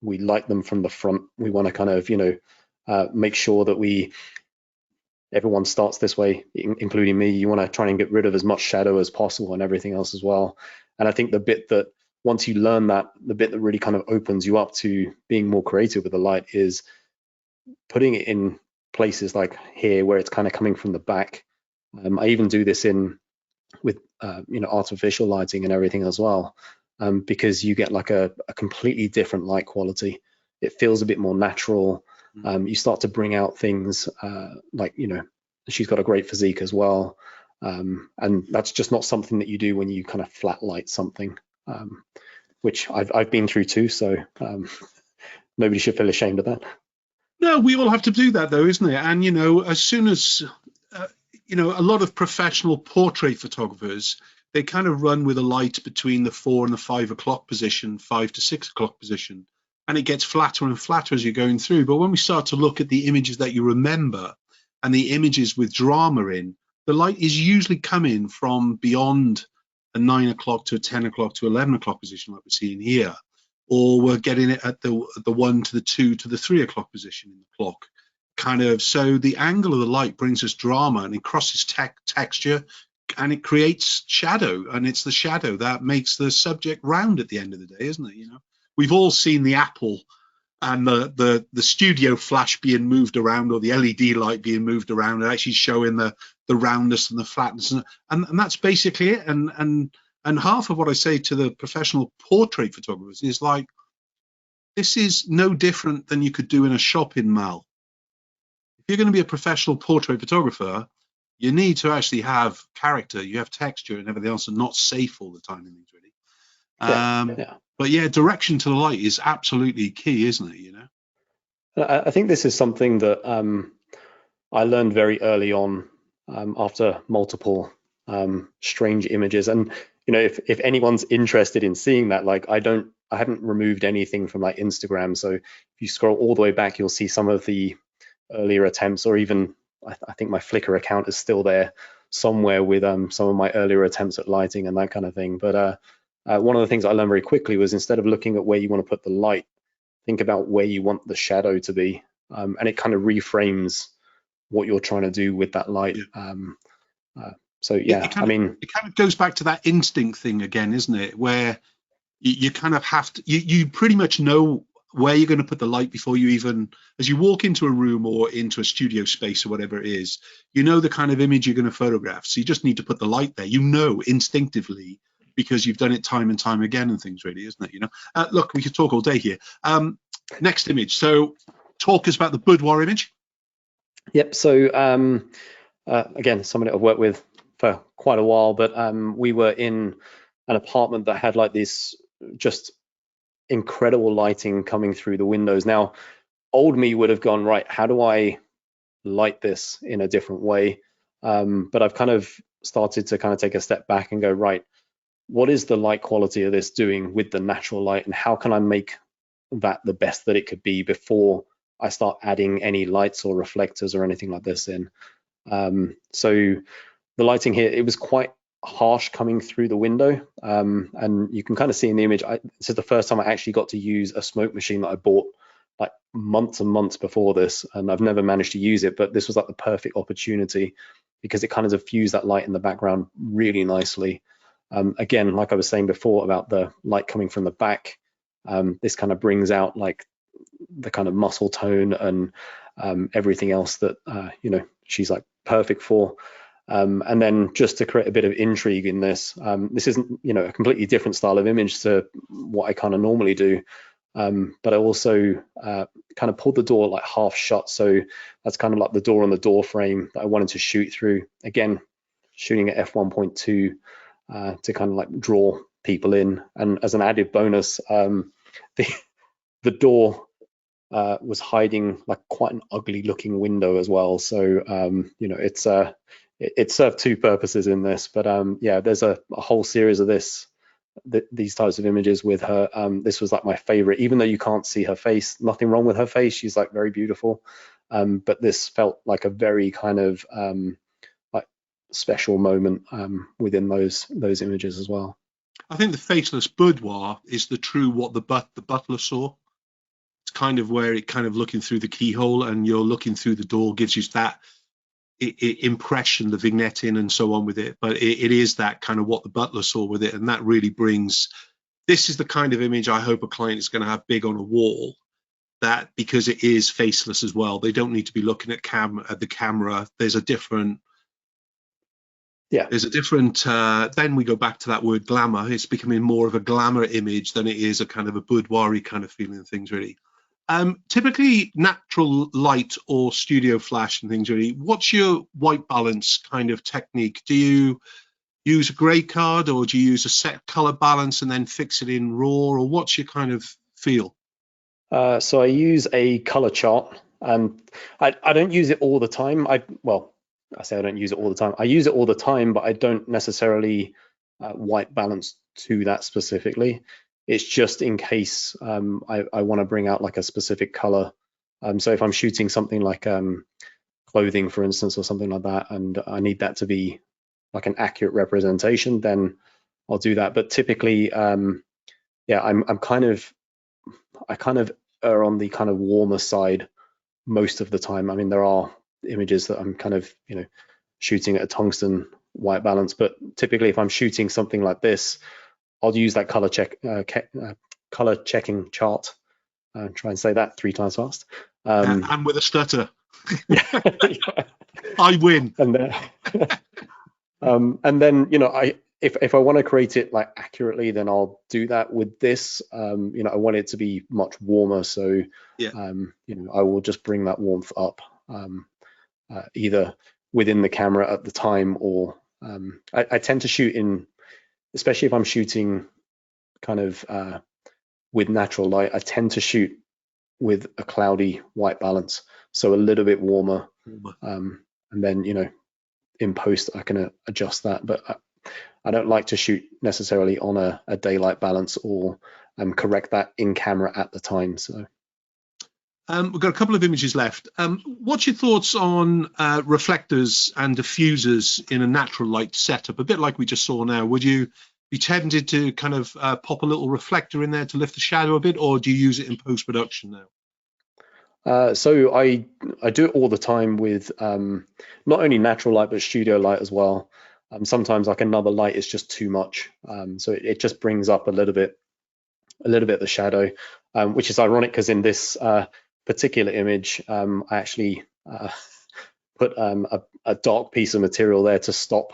we light them from the front. We want to kind of, you know, make sure that everyone starts this way, including me. You want to try and get rid of as much shadow as possible and everything else as well. And I think the bit that, once you learn that, the bit that really kind of opens you up to being more creative with the light is putting it in places like here where it's kind of coming from the back. I even do this with you know, artificial lighting and everything as well, because you get like a completely different light quality. It feels a bit more natural. You start to bring out things like, you know, she's got a great physique as well, and that's just not something that you do when you kind of flat light something, which I've been through too. So nobody should feel ashamed of that. No, we all have to do that though, isn't it? And you know, as soon as you know, a lot of professional portrait photographers, they kind of run with a light between the 4 and the 5 o'clock position, 5 to 6 o'clock position, and it gets flatter and flatter as you're going through. But when we start to look at the images that you remember, and the images with drama in, the light is usually coming from beyond a 9 o'clock to a 10 o'clock to 11 o'clock position like we're seeing here, or we're getting it at the 1 to the 2 to the 3 o'clock position in the clock. Kind of, so the angle of the light brings us drama, and it crosses texture, and it creates shadow, and it's the shadow that makes the subject round at the end of the day, isn't it? You know, we've all seen the apple and the studio flash being moved around, or the LED light being moved around, and actually showing the roundness and the flatness, and that's basically it. And half of what I say to the professional portrait photographers is like, this is no different than you could do in a shopping mall. If you're going to be a professional portrait photographer, you need to actually have character, you have texture and everything else, and not safe all the time in these, really. But yeah, direction to the light is absolutely key, isn't it? You know, I think this is something that I learned very early on after multiple strange images. And you know, if anyone's interested in seeing that, like I haven't removed anything from like Instagram, so if you scroll all the way back, you'll see some of the earlier attempts, or even I think my Flickr account is still there somewhere with some of my earlier attempts at lighting and that kind of thing. But one of the things I learned very quickly was, instead of looking at where you want to put the light, think about where you want the shadow to be, and it kind of reframes what you're trying to do with that light. So yeah, it kind of goes back to that instinct thing again, isn't it? Where you kind of have to, you pretty much know where you're going to put the light before you even, as you walk into a room or into a studio space or whatever it is, you know the kind of image you're going to photograph. So you just need to put the light there, you know, instinctively, because you've done it time and time again and things, really, isn't it? You know, look, we could talk all day here. Next image. So talk us about the boudoir image. Yep. So again, somebody I've worked with for quite a while, but we were in an apartment that had like this just incredible lighting coming through the windows. Now, old me would have gone, right, how do I light this in a different way? But I've kind of started to kind of take a step back and go, right, what is the light quality of this doing with the natural light, and how can I make that the best that it could be before I start adding any lights or reflectors or anything like this in? So the lighting here, it was quite harsh coming through the window, and you can kind of see in the image, this is the first time I actually got to use a smoke machine that I bought like months and months before this, and I've never managed to use it, but this was like the perfect opportunity because it kind of diffused that light in the background really nicely. Again, like I was saying before about the light coming from the back, this kind of brings out like the kind of muscle tone and everything else that you know, she's like perfect for. And then just to create a bit of intrigue in this, this isn't, you know, a completely different style of image to what I kind of normally do, but I also kind of pulled the door like half shut, so that's kind of like the door on the door frame that I wanted to shoot through. Again, shooting at f1.2 to kind of like draw people in, and as an added bonus, the door was hiding like quite an ugly looking window as well, so you know, it served two purposes in this. But yeah, there's a whole series of these types of images with her. This was like my favorite, even though you can't see her face. Nothing wrong with her face, she's like very beautiful, but this felt like a very kind of like special moment within those images as well. I think the faceless boudoir is the true what the butler saw. It's kind of where it kind of looking through the keyhole, and you're looking through the door, gives you that impression, the vignetting and so on with it. But it is that kind of what the butler saw with it, and that really brings, this is the kind of image I hope a client is going to have big on a wall, that because it is faceless as well, they don't need to be looking at the camera. There's a different, then we go back to that word glamour. It's becoming more of a glamour image than it is a kind of a boudoir-y kind of feeling of things, really. Typically natural light or studio flash and things, really. What's your white balance kind of technique? Do you use a gray card, or do you use a set color balance and then fix it in raw, or what's your kind of feel? So I use a color chart, and I don't use it all the time. I say I don't use it all the time. I use it all the time, but I don't necessarily white balance to that specifically. It's just in case I want to bring out like a specific color. So if I'm shooting something like clothing, for instance, or something like that, and I need that to be like an accurate representation, then I'll do that. But typically, yeah, I kind of err on the kind of warmer side most of the time. I mean, there are images that I'm kind of, shooting at a tungsten white balance, but typically if I'm shooting something like this, I'll use that color checking chart. Try and say that 3 times fast. And with a stutter. Yeah. I win. And then, if I want to create it like accurately, then I'll do that with this. I want it to be much warmer, so yeah. I will just bring that warmth up, either within the camera at the time, or I tend to shoot in, especially if I'm shooting kind of with natural light, I tend to shoot with a cloudy white balance, so a little bit warmer. And then, in post I can adjust that, but I don't like to shoot necessarily on a daylight balance, or correct that in camera at the time. So we've got a couple of images left. What's your thoughts on reflectors and diffusers in a natural light setup? A bit like we just saw now. Would you be tempted to kind of pop a little reflector in there to lift the shadow a bit, or do you use it in post-production now? So I do it all the time with not only natural light but studio light as well. Sometimes like another light is just too much, so it just brings up a little bit the shadow, which is ironic because in this particular image, I actually put a dark piece of material there to stop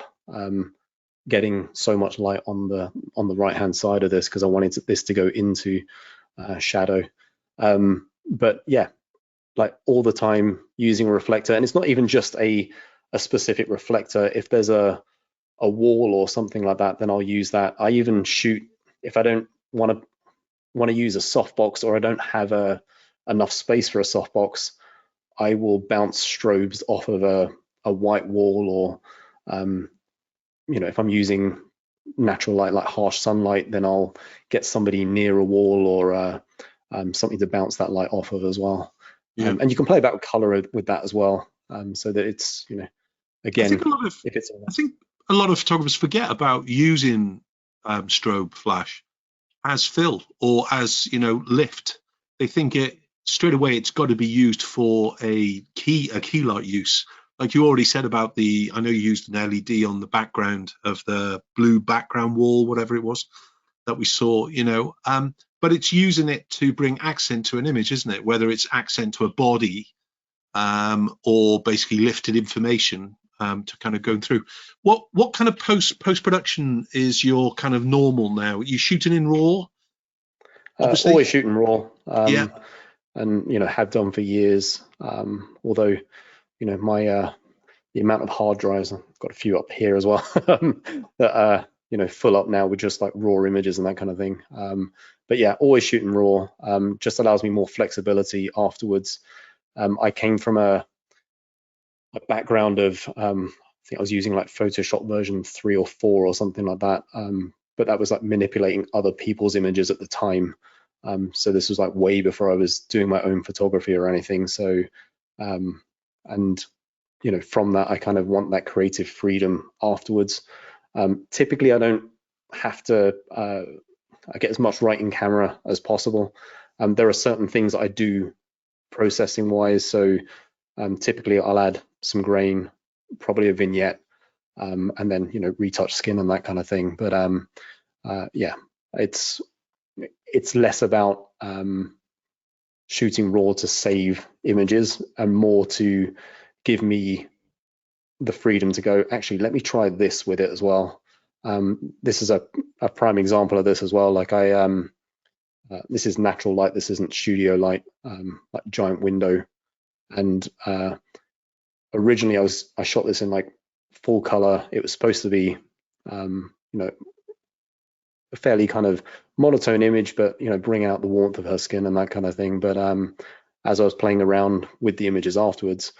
getting so much light on the right hand side of this, because I wanted this to go into shadow. But yeah, like all the time using a reflector, and it's not even just a specific reflector. If there's a wall or something like that, then I'll use that. I even shoot if I don't want to use a softbox, or I don't have enough space for a softbox, I will bounce strobes off of a white wall, or if I'm using natural light like harsh sunlight, then I'll get somebody near a wall or something to bounce that light off of as well. Yeah. And you can play about with color with that as well, so that it's, again, I think a lot of photographers forget about using strobe flash as fill or as lift. They think it straight away it's got to be used for a key light use. Like you already said about I know you used an LED on the background of the blue background wall, whatever it was that we saw, but it's using it to bring accent to an image, isn't it? Whether it's accent to a body or basically lifted information to kind of going through. What kind of post-production is your kind of normal now? Are you shooting in RAW? Always shooting RAW. Yeah. And have done for years. Although the amount of hard drives, I've got a few up here as well, that full up now with just like raw images and that kind of thing. But yeah, always shooting RAW. Just allows me more flexibility afterwards. I came from a background of I think I was using like Photoshop version 3 or 4 or something like that. But that was like manipulating other people's images at the time. So this was like way before I was doing my own photography or anything. So and from that, I kind of want that creative freedom afterwards. Typically, I don't have to. I get as much right in camera as possible. There are certain things that I do processing wise. So typically, I'll add some grain, probably a vignette, and then retouch skin and that kind of thing. But yeah, it's less about shooting RAW to save images and more to give me the freedom to go, actually, let me try this with it as well. This is a prime example of this as well. Like this is natural light, this isn't studio light, like giant window. And originally I shot this in like full color. It was supposed to be, a fairly kind of monotone image, but bring out the warmth of her skin and that kind of thing. But as I was playing around with the images afterwards,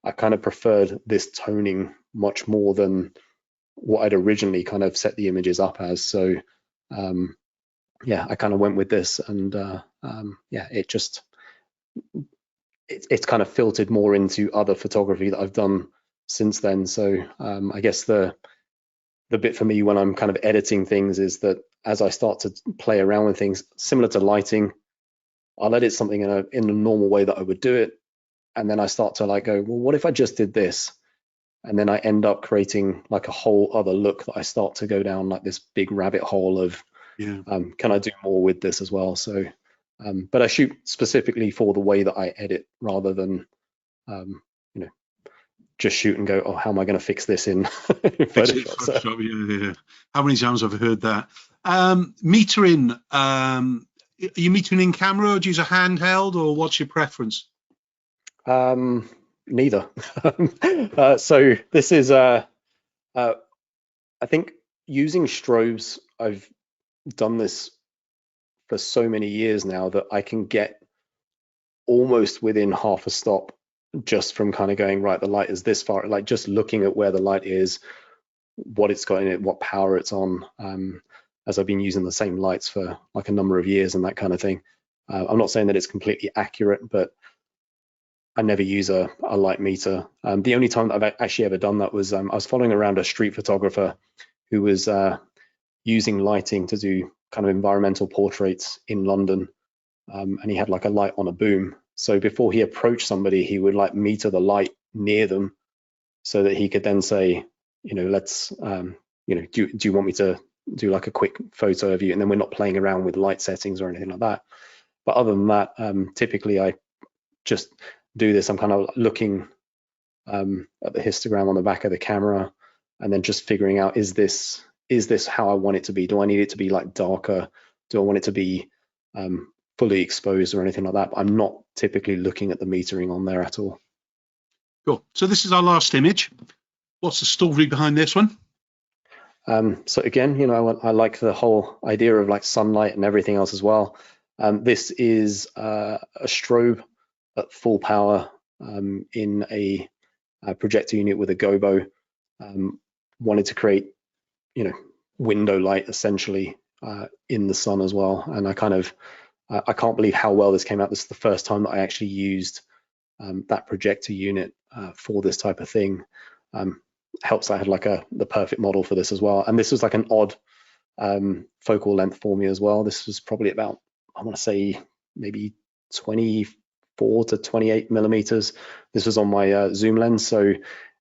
I kind of preferred this toning much more than what I'd originally kind of set the images up as. So yeah, I kind of went with this, and yeah, it just it's kind of filtered more into other photography that I've done since then. So I guess the bit for me when I'm kind of editing things is that as I start to play around with things similar to lighting, I'll edit something in a normal way that I would do it, and then I start to like go, well, what if I just did this? And then I end up creating like a whole other look that I start to go down like this big rabbit hole of, can I do more with this as well? So, but I shoot specifically for the way that I edit rather than, you know, just shoot and go, oh, how am I going to fix this in Photoshop? Photoshop, yeah. How many times have I heard that? Metering, are you metering in camera, or do you use a handheld, or what's your preference? Neither. So this is, I think using strobes, I've done this for so many years now that I can get almost within half a stop just from kind of going, right, the light is this far, like just looking at where the light is, what it's got in it, what power it's on, as I've been using the same lights for like a number of years and that kind of thing. I'm not saying that it's completely accurate, but I never use a light meter. The only time that I've actually ever done that was I was following around a street photographer who was using lighting to do kind of environmental portraits in London, and he had like a light on a boom. So before he approached somebody, he would like meter the light near them so that he could then say, you know, let's, you know, do you want me to do like a quick photo of you? And then we're not playing around with light settings or anything like that. But other than that, typically I just do this. I'm kind of looking at the histogram on the back of the camera and then just figuring out, is this how I want it to be? Do I need it to be like darker? Do I want it to be fully exposed or anything like that? But I'm not typically looking at the metering on there at all. Cool. So this is our last image. What's the story behind this one? So again, you know, I like the whole idea of like sunlight and everything else as well. This is a strobe at full power in a projector unit with a gobo. Wanted to create, you know, window light essentially in the sun as well. And I kind of, I can't believe how well this came out. This is the first time that I actually used that projector unit for this type of thing. Helps I had like the perfect model for this as well. And this was like an odd focal length for me as well. This was probably about, I want to say maybe 24 to 28 millimeters. This was on my zoom lens. So,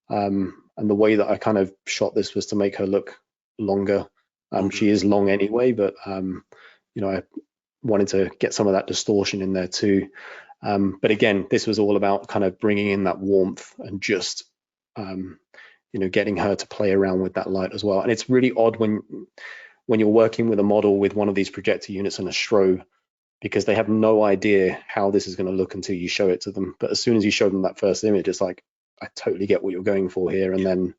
and the way that I kind of shot this was to make her look longer. She is long anyway, but you know, I wanted to get some of that distortion in there too. But again, this was all about kind of bringing in that warmth and just, you know, getting her to play around with that light as well. And it's really odd when you're working with a model with one of these projector units and a strobe, because they have no idea how this is going to look until you show it to them. But as soon as you show them that first image, it's like, I totally get what you're going for here. And then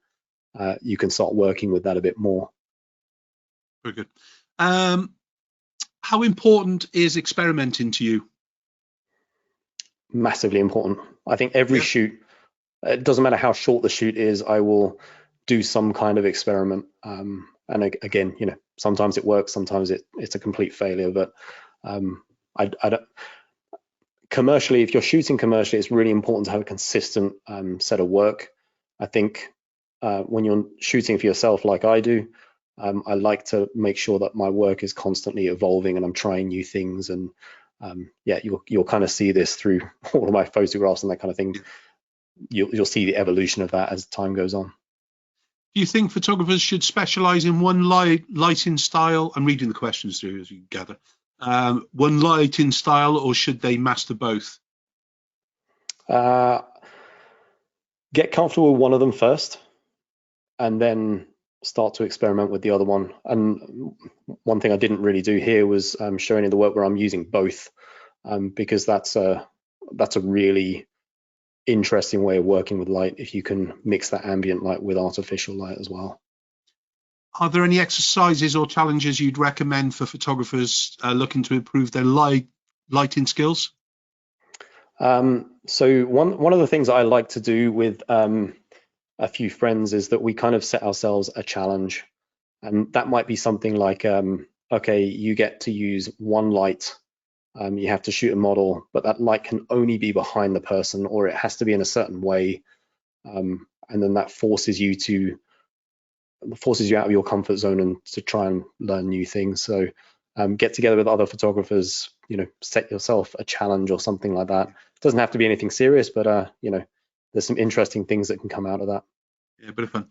you can start working with that a bit more. Very good. How important is experimenting to you? Massively important. I think every shoot, it doesn't matter how short the shoot is, I will do some kind of experiment. And again, you know, sometimes it works, sometimes it's a complete failure. But I don't, commercially, if you're shooting commercially, it's really important to have a consistent set of work. I think when you're shooting for yourself, like I do, I like to make sure that my work is constantly evolving and I'm trying new things. And yeah, you'll kind of see this through all of my photographs and that kind of thing. You'll see the evolution of that as time goes on. Do you think photographers should specialize in one lighting style? I'm reading the questions through, as you gather. One lighting style, or should they master both? Get comfortable with one of them first, and then start to experiment with the other one. And one thing I didn't really do here was show any of the work where I'm using both, because that's a really interesting way of working with light if you can mix that ambient light with artificial light as well. Are there any exercises or challenges you'd recommend for photographers looking to improve their lighting skills? So one of the things I like to do with a few friends is that we kind of set ourselves a challenge, and that might be something like, okay, you get to use one light you have to shoot a model, but that light can only be behind the person, or it has to be in a certain way, and then that forces you out of your comfort zone and to try and learn new things. So get together with other photographers, set yourself a challenge or something like that. It doesn't have to be anything serious, but there's some interesting things that can come out of that. Yeah, a bit of fun.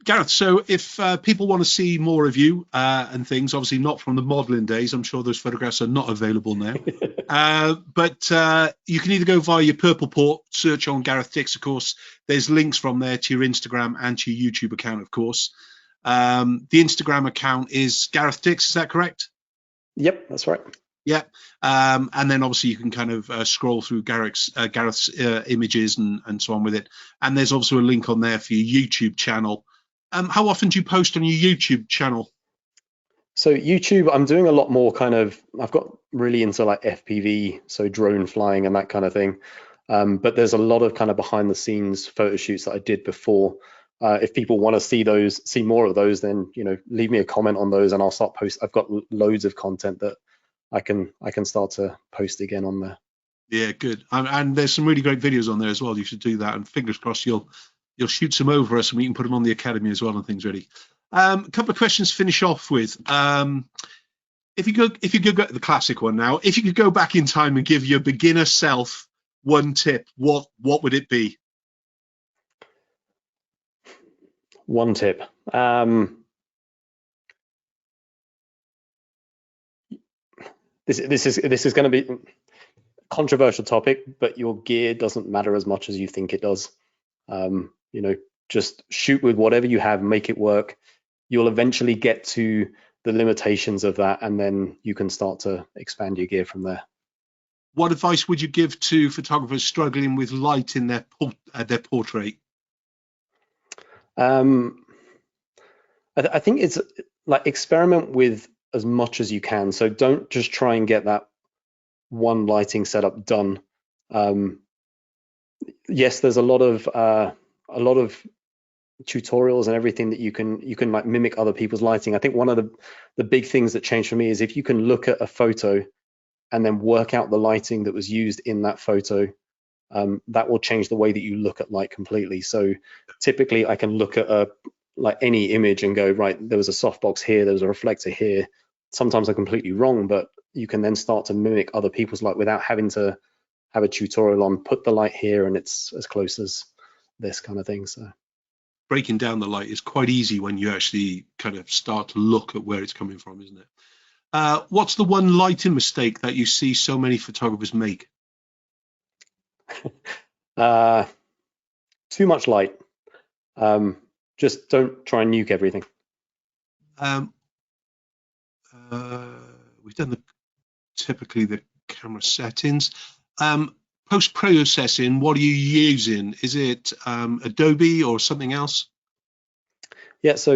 Gareth, so if people want to see more of you and things, obviously not from the modeling days, I'm sure those photographs are not available now. But you can either go via your Purple Port, search on Gareth Dix, of course. There's links from there to your Instagram and to your YouTube account, of course. The Instagram account is Gareth Dix, is that correct? Yep, that's right. Yeah, and then obviously you can kind of scroll through Gareth's images and so on with it. And there's also a link on there for your YouTube channel. How often do you post on your YouTube channel? So YouTube, I'm doing a lot more I've got really into like FPV, so drone flying and that kind of thing. But there's a lot of kind of behind the scenes photo shoots that I did before. If people want to see more of those, then leave me a comment on those and I'll start post. I've got loads of content that I can start to post again on there. Yeah, good. And there's some really great videos on there as well. You should do that. And fingers crossed you'll shoot some over us and we can put them on the Academy as well and things ready. A couple of questions to finish off with. If you could go the classic one now, if you could go back in time and give your beginner self one tip, what would it be? One tip. This is going to be a controversial topic, but your gear doesn't matter as much as you think it does. Just shoot with whatever you have, make it work. You'll eventually get to the limitations of that, and then you can start to expand your gear from there. What advice would you give to photographers struggling with light in their portrait? I think it's like experiment with as much as you can. So don't just try and get that one lighting setup done. Yes, there's a lot of tutorials and everything that you can like mimic other people's lighting. I think one of the big things that changed for me is if you can look at a photo and then work out the lighting that was used in that photo, that will change the way that you look at light completely. So typically I can look at like any image and go, right, there was a softbox here, there was a reflector here. Sometimes I'm completely wrong, but you can then start to mimic other people's light without having to have a tutorial on put the light here and it's as close as this kind of thing. So breaking down the light is quite easy when you actually kind of start to look at where it's coming from, isn't it? What's the one lighting mistake that you see so many photographers make? Too much light. Just don't try and nuke everything. We've done typically the camera settings. Post-processing, what are you using? Is it Adobe or something else? Yeah, so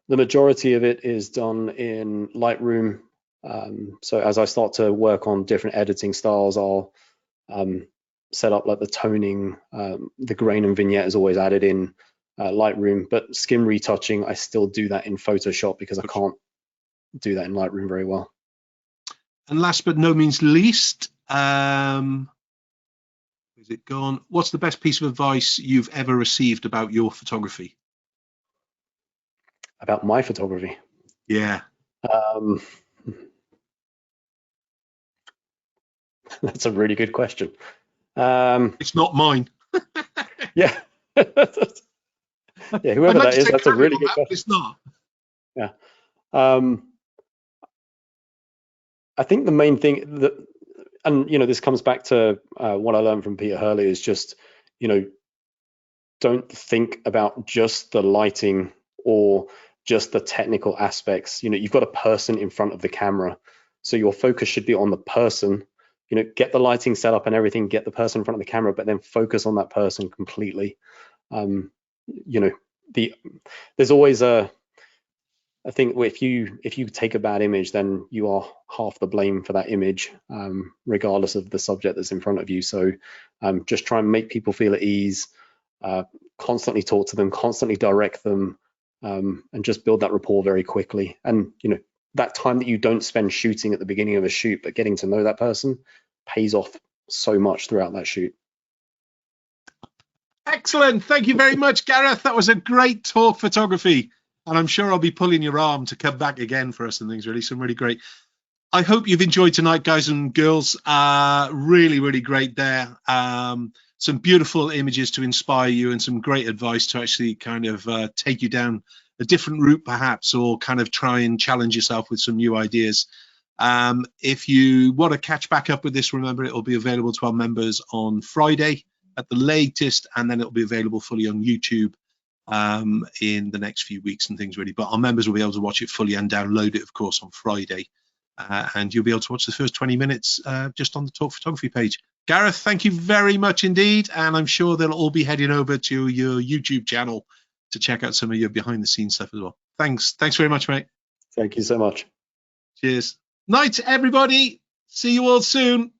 the majority of it is done in Lightroom. So as I start to work on different editing styles, I'll set up like the toning, the grain and vignette is always added in Lightroom, but skin retouching, I still do that in Photoshop because I can't do that in Lightroom very well. And last but no means least, is it gone? What's the best piece of advice you've ever received about your photography? About my photography? Yeah. That's a really good question. It's not mine. Yeah. Yeah, whoever that is, that's a really good question. It's not. Yeah. I think the main thing that, and this comes back to what I learned from Peter Hurley, is just, don't think about just the lighting or just the technical aspects. You've got a person in front of the camera, so your focus should be on the person. Get the lighting set up and everything, get the person in front of the camera, but then focus on that person completely. There's always I think if you take a bad image, then you are half the blame for that image, regardless of the subject that's in front of you. So just try and make people feel at ease, constantly talk to them, constantly direct them, and just build that rapport very quickly. And that time that you don't spend shooting at the beginning of a shoot, but getting to know that person pays off so much throughout that shoot. Excellent. Thank you very much, Gareth. That was a great talk photography. And I'm sure I'll be pulling your arm to come back again for us and things. Really, some really great. I hope you've enjoyed tonight, guys and girls. Really, really great there. Some beautiful images to inspire you and some great advice to actually kind of take you down a different route, perhaps, or kind of try and challenge yourself with some new ideas. If you want to catch back up with this, remember it will be available to our members on Friday at the latest, and then it'll be available fully on YouTube in the next few weeks and things, really. But our members will be able to watch it fully and download it, of course, on Friday. And you'll be able to watch the first 20 minutes just on the Talk Photography page. Gareth, thank you very much indeed. And I'm sure they'll all be heading over to your YouTube channel to check out some of your behind the scenes stuff as well. Thanks very much, mate. Thank you so much. Cheers. Night, everybody. See you all soon.